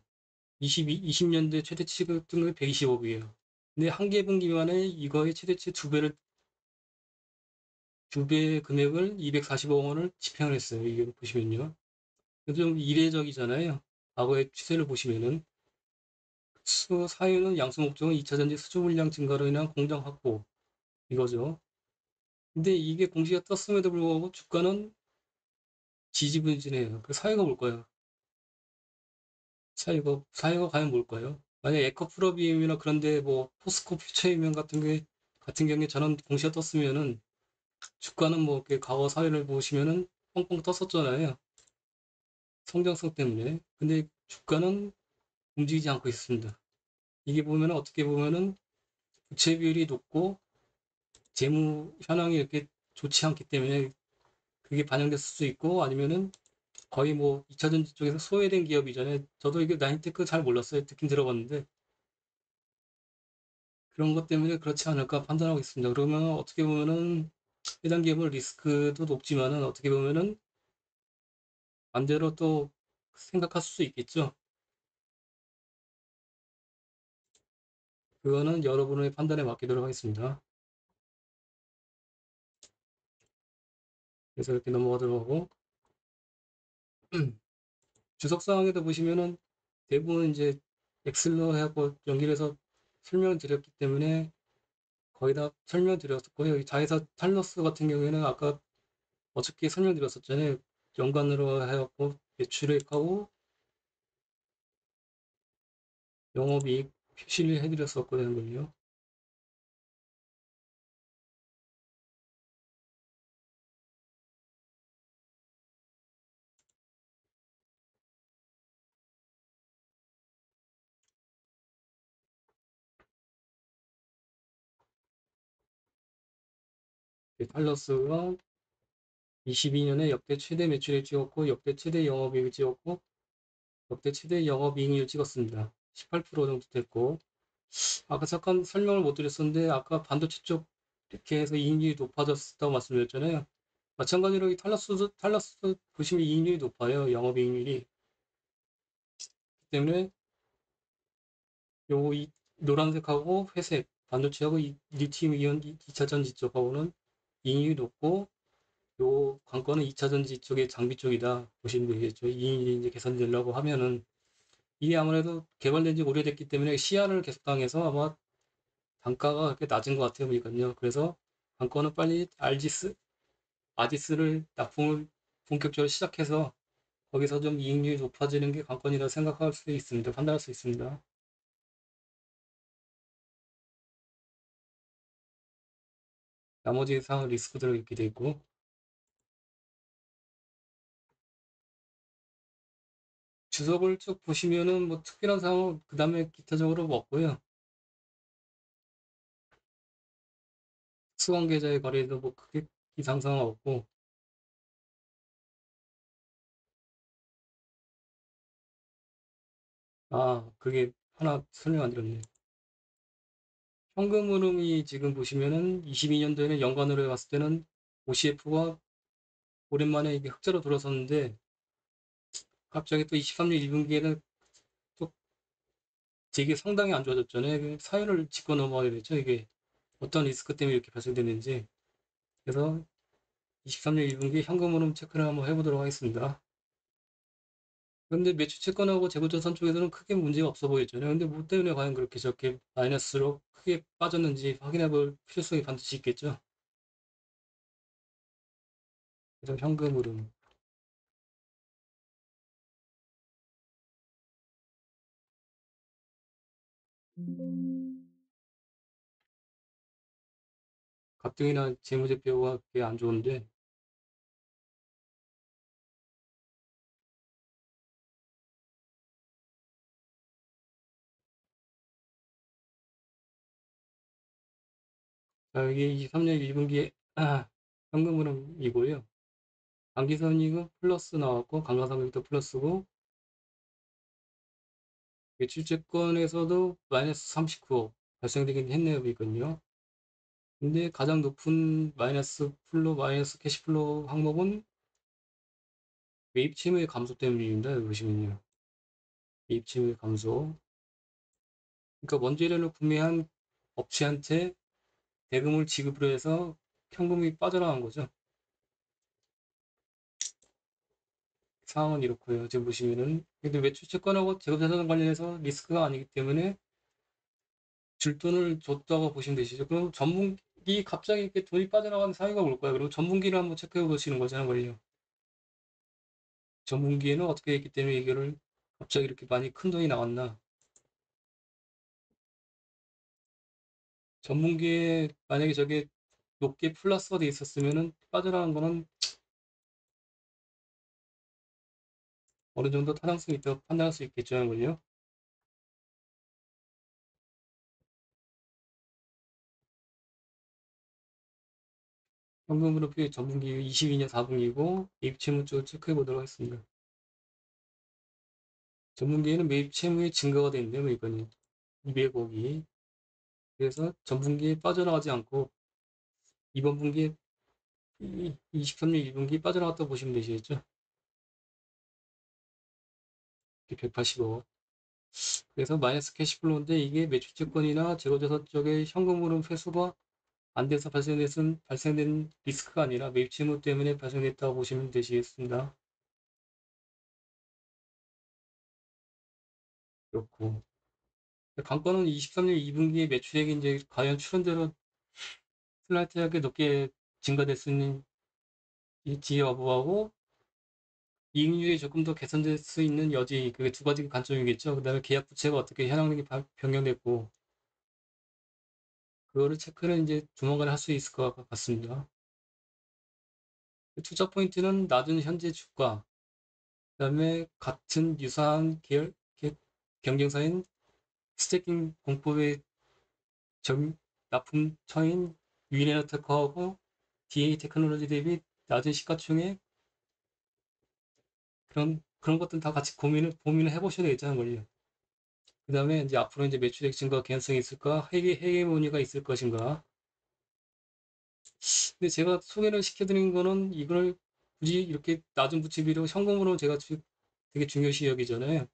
20년대 최대치 같은 게 125억이에요. 근데 한 개 분기만에 이거의 최대치 두 배의 금액을 240억 원을 집행을 했어요. 이게 보시면요. 그래서 좀 이례적이잖아요. 과거의 추세를 보시면은 사유는 양수 목적은 2차전지 수주 물량 증가로 인한 공장 확보 이거죠. 근데 이게 공시가 떴음에도 불구하고 주가는 지지부진해요. 그 사유가 뭘까요? 사유가 과연 뭘까요? 만약 에코프로비움이나 그런데 뭐 포스코 퓨처이면 같은 경우에 저는 공시가 떴으면은 주가는 뭐 이렇게 과거 사유를 보시면은 뻥뻥 떴었잖아요. 성장성 때문에. 근데 주가는 움직이지 않고 있습니다. 이게 보면은 어떻게 보면은 부채 비율이 높고 재무 현황이 이렇게 좋지 않기 때문에 그게 반영됐을 수 있고 아니면은 거의 뭐 2차전지 쪽에서 소외된 기업이잖아요. 저도 이게 나인테크 잘 몰랐어요. 듣긴 들어봤는데 그런 것 때문에 그렇지 않을까 판단하고 있습니다. 그러면 어떻게 보면은 해당 기업은 리스크도 높지만은 어떻게 보면은 반대로 또 생각할 수 있겠죠. 그거는 여러분의 판단에 맡기도록 하겠습니다. 그래서 이렇게 넘어가도록 하고 주석사항에도 보시면은 대부분 이제 엑셀로 하고 연결해서 설명을 드렸기 때문에 거의 다 설명드렸었고요. 자회사 탈러스 같은 경우에는 아까 어저께 설명드렸었잖아요. 연간으로 해갖고 매출액하고 영업이익 표시를 해드렸었거든요. 탈러스가 22년에 역대 최대 매출을 찍었고 역대 최대 영업이익을 찍었고 역대 최대 영업이익률을 찍었습니다. 18% 정도 됐고 아까 잠깐 설명을 못 드렸었는데 아까 반도체 쪽 이렇게 해서 이익률이 높아졌다고 말씀드렸잖아요. 마찬가지로 이 탈러스 보시면 이익률이 높아요. 영업이익률이. 때문에 이 노란색하고 회색 반도체하고 이 리튬 이온 2차 전지 쪽하고는 이익률이 높고 요 관건은 2차 전지 쪽의 장비 쪽이다 보시면 되겠죠. 이익률이 이제 개선되려고 하면은 이게 아무래도 개발된 지 오래됐기 때문에 시야를 계속 당해서 아마 단가가 그렇게 낮은 것 같아요 보니까요. 그래서 관건은 빨리 아디스를 납품을 본격적으로 시작해서 거기서 좀 이익률이 높아지는 게 관건이라 생각할 수 있습니다. 판단할 수 있습니다. 나머지 상황 리스크들을 이렇게 돼 있고 주석을 쭉 보시면은 뭐 특별한 상황 그 다음에 기타적으로 뭐 없고요. 수강 계좌의 거래도 뭐 크게 이상 상황 없고 그게 하나 설명 안 드렸네. 현금 흐름이 지금 보시면은 22년도에는 연간으로 봤을 때는 OCF가 오랜만에 이게 흑자로 돌아섰는데 갑자기 또 23년 1분기에는 또 되게 상당히 안 좋아졌잖아요. 사유를 짚고 넘어가게 됐죠. 이게 어떤 리스크 때문에 이렇게 발생됐는지. 그래서 23년 1분기 현금 흐름 체크를 한번 해보도록 하겠습니다. 근데 매출 채권하고 재고자산 쪽에서는 크게 문제가 없어 보였잖아요. 근데 뭐 때문에 과연 그렇게 저렇게 마이너스로 크게 빠졌는지 확인해 볼 필요성이 반드시 있겠죠. 그래서 현금 흐름. 가뜩이나 재무제표가 그게 안 좋은데 자, 이게 23년 1분기에 현금 흐름이고요. 당기선이익은 플러스 나왔고 감가상각도 플러스고 매출채권에서도 마이너스 39억 발생되긴 했네요. 이건요. 근데 가장 높은 마이너스 플로 마이너스 캐시플로우 항목은 매입 채무의 감소 때문입니다. 여기 보시면요. 매입 채무의 감소. 그러니까 원재료를 구매한 업체한테 대금을 지급을 해서 현금이 빠져나간 거죠. 상황은 이렇고요. 지금 보시면은 근데 외출 채권하고 제곱자산 관련해서 리스크가 아니기 때문에 줄 돈을 줬다고 보시면 되시죠. 그럼 전분기 갑자기 이렇게 돈이 빠져나가는 사유가 뭘까요? 그리고 전분기를 한번 체크해 보시는 거잖아요. 전분기에는 어떻게 했기 때문에 이거를 갑자기 이렇게 많이 큰 돈이 나왔나? 전분기에 만약에 저게 높게 플러스가 돼 있었으면은 빠져나간 거는 어느 정도 타당성이 있다고 판단할 수 있겠죠, 걸요. 현금으로 표 전분기 22년 4분기고 매입 채무 쪽을 체크해 보도록 하겠습니다. 전분기에는 매입 채무의 증가가 되는데요, 이거는 200억이. 그래서 전분기에 빠져나가지 않고 이번 분기에 23년 1분기 빠져나갔다고 보시면 되시겠죠. 180억. 그래서 마이너스 캐시플로우인데 이게 매출채권이나 재고자산 쪽에 현금 흐름 회수가 안 돼서 발생된 리스크가 아니라 매입 채무 때문에 발생됐다고 보시면 되시겠습니다. 그렇고. 관건은 23년 2분기에 매출액이 이제 과연 추론대로 슬라이트하게 높게 증가됐을지 여부하고 이익률이 조금 더 개선될 수 있는 여지, 그게 두 가지 관점이겠죠. 그 다음에 계약 부채가 어떻게 현황력이 변경됐고, 그거를 체크를 이제 조만간에 할 수 있을 것 같습니다. 투자 포인트는 낮은 현재 주가, 그 다음에 같은 유사한 경쟁사인 스태킹 공법의 납품처인 위네어테크하고 DA 테크놀로지 대비 낮은 시가총액, 그런 것들 다 같이 고민을 해보셔야 되겠다는 걸요. 그 다음에 이제 앞으로 이제 매출액 증가 개연성이 있을까? 헤게모니가 있을 것인가? 근데 제가 소개를 시켜드린 거는 이걸 굳이 이렇게 낮은 부채비로 현금으로 제가 되게 중요시 여기잖아요.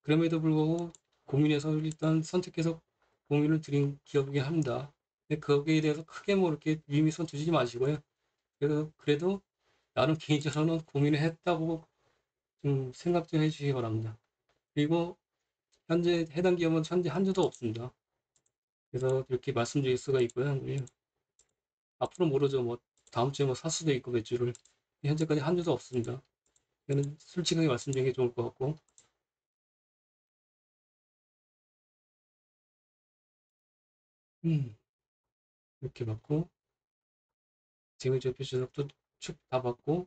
그럼에도 불구하고 고민해서 일단 선택해서 공유를 드린 기업이긴 합니다. 근데 거기에 대해서 크게 뭐 이렇게 위미선 두지 마시고요. 그래도 나는 개인적으로는 고민을 했다고 좀 생각 좀 해주시기 바랍니다. 그리고 현재 해당 기업은 현재 한 주도 없습니다. 그래서 이렇게 말씀드릴 수가 있고요. 앞으로 모르죠. 뭐 다음 주에 뭐 살 수도 있고 매주를 현재까지 한 주도 없습니다. 이거는 솔직하게 말씀드리는 게 좋을 것 같고, 음, 이렇게 받고 재무제표 주석도 쭉 다 받고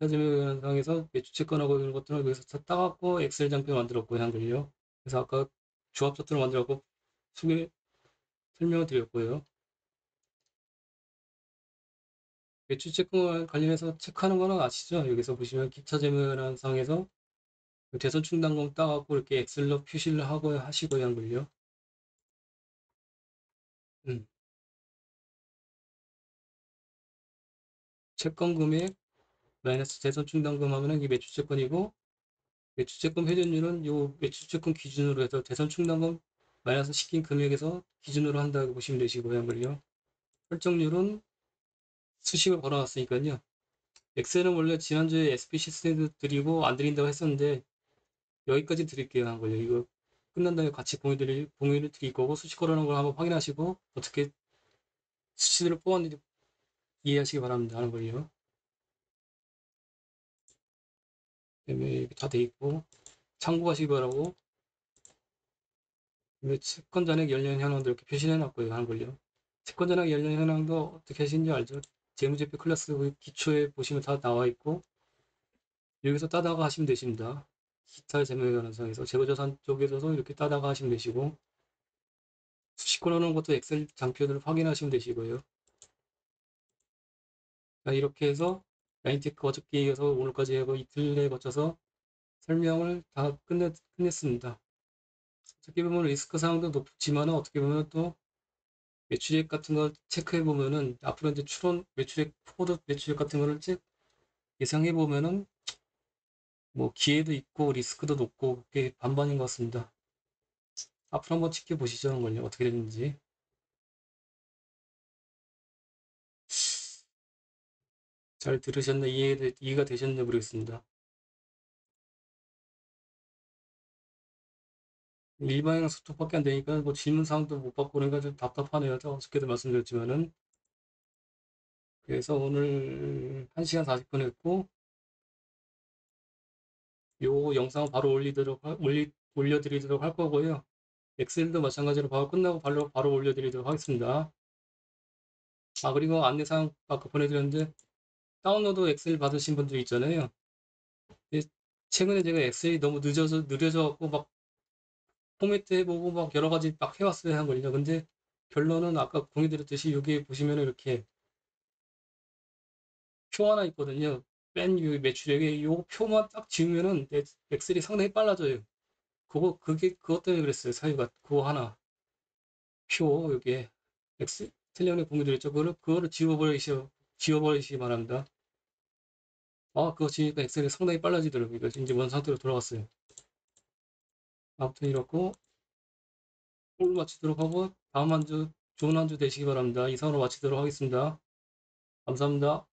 사진의 상에서 매주 채권하고 이런 것들을 여기서 다 따갖고 엑셀 장표 만들었고 한글요. 그래서 아까 조합 차트를 만들었고 소개 설명을 드렸고요. 매출 채권 관련해서 체크하는 거는 아시죠? 여기서 보시면 기타 재무현황상에서 대선 충당금 따갖고 이렇게 엑셀로 표시를 하고 하시고요 한글요. 음, 채권 금액 마이너스 대선 충당금 하면은 이게 매출채권이고 매출채권 회전율은 요 매출채권 기준으로 해서 대선 충당금 마이너스 시킨 금액에서 기준으로 한다고 보시면 되시고요. 한글요. 설정률은 수식을 걸어놨으니까요. 엑셀은 원래 지난주에 SPC 스탠드 드리고 안 드린다고 했었는데 여기까지 드릴게요. 한걸요. 이거 끝난 다음에 같이 공유를 드릴 거고 수식 걸어놓은 걸 한번 확인하시고 어떻게 수치들을 뽑았는지 이해하시기 바랍니다. 하는 걸요. 그다음에 이렇게 다 돼 있고 참고하시기 바라고 채권 잔액 연령 현황도 이렇게 표시해 놨고요. 하는 걸요. 채권 잔액 연령 현황도 어떻게 하시는지 알죠? 재무제표 클래스 그 기초에 보시면 다 나와 있고 여기서 따다가 하시면 되십니다. 기타 재무현황상에서 재고자산 쪽에서도 이렇게 따다가 하시면 되시고 수식 걸어놓은 것도 엑셀 장표들을 확인하시면 되시고요. 자, 이렇게 해서 라인테크 어저께 이어서 오늘까지 하고 이틀에 거쳐서 설명을 다 끝냈습니다. 어떻게 보면 리스크 사항도 높지만 어떻게 보면 또 매출액 같은 거 체크해 보면은 앞으로 이제 추론 매출액 포드 매출액 같은 거를 예상해 보면은 뭐 기회도 있고 리스크도 높고 그게 반반인 것 같습니다. 앞으로 한번 지켜보시죠, 한번요. 어떻게 되는지. 잘 들으셨나 이해가 되셨나 모르겠습니다. 일반인 소통밖에 안 되니까 뭐 질문 사항도 못 받고 그러니까 좀 답답하네요. 어저께도 말씀드렸지만은. 그래서 오늘 1시간 40분 했고 요 영상 바로 올려드리도록 할 거고요. 엑셀도 마찬가지로 바로 끝나고 바로 올려드리도록 하겠습니다. 아, 그리고 안내사항 아까 보내드렸는데 다운로드 엑셀 받으신 분들 있잖아요. 근데 최근에 제가 엑셀이 너무 느려져갖고 막 포매트 해보고 막 여러 가지 막 해왔어야 한 거든요. 근데 결론은 아까 공유드렸듯이 여기 보시면 이렇게 표 하나 있거든요. 매출액에 요 표만 딱 지우면은 엑셀이 상당히 빨라져요. 그것 때문에 그랬어요. 사유가 그거 하나 표 여기에 텔레그램에 공유드렸죠. 그거를 지워버리시기 바랍니다. 아, 그거 지우니까 엑셀이 상당히 빨라지더라고요. 그래서 이제 원 상태로 돌아갔어요. 아무튼 이렇고 오늘 마치도록 하고 다음 한 주 좋은 한 주 되시기 바랍니다. 이상으로 마치도록 하겠습니다. 감사합니다.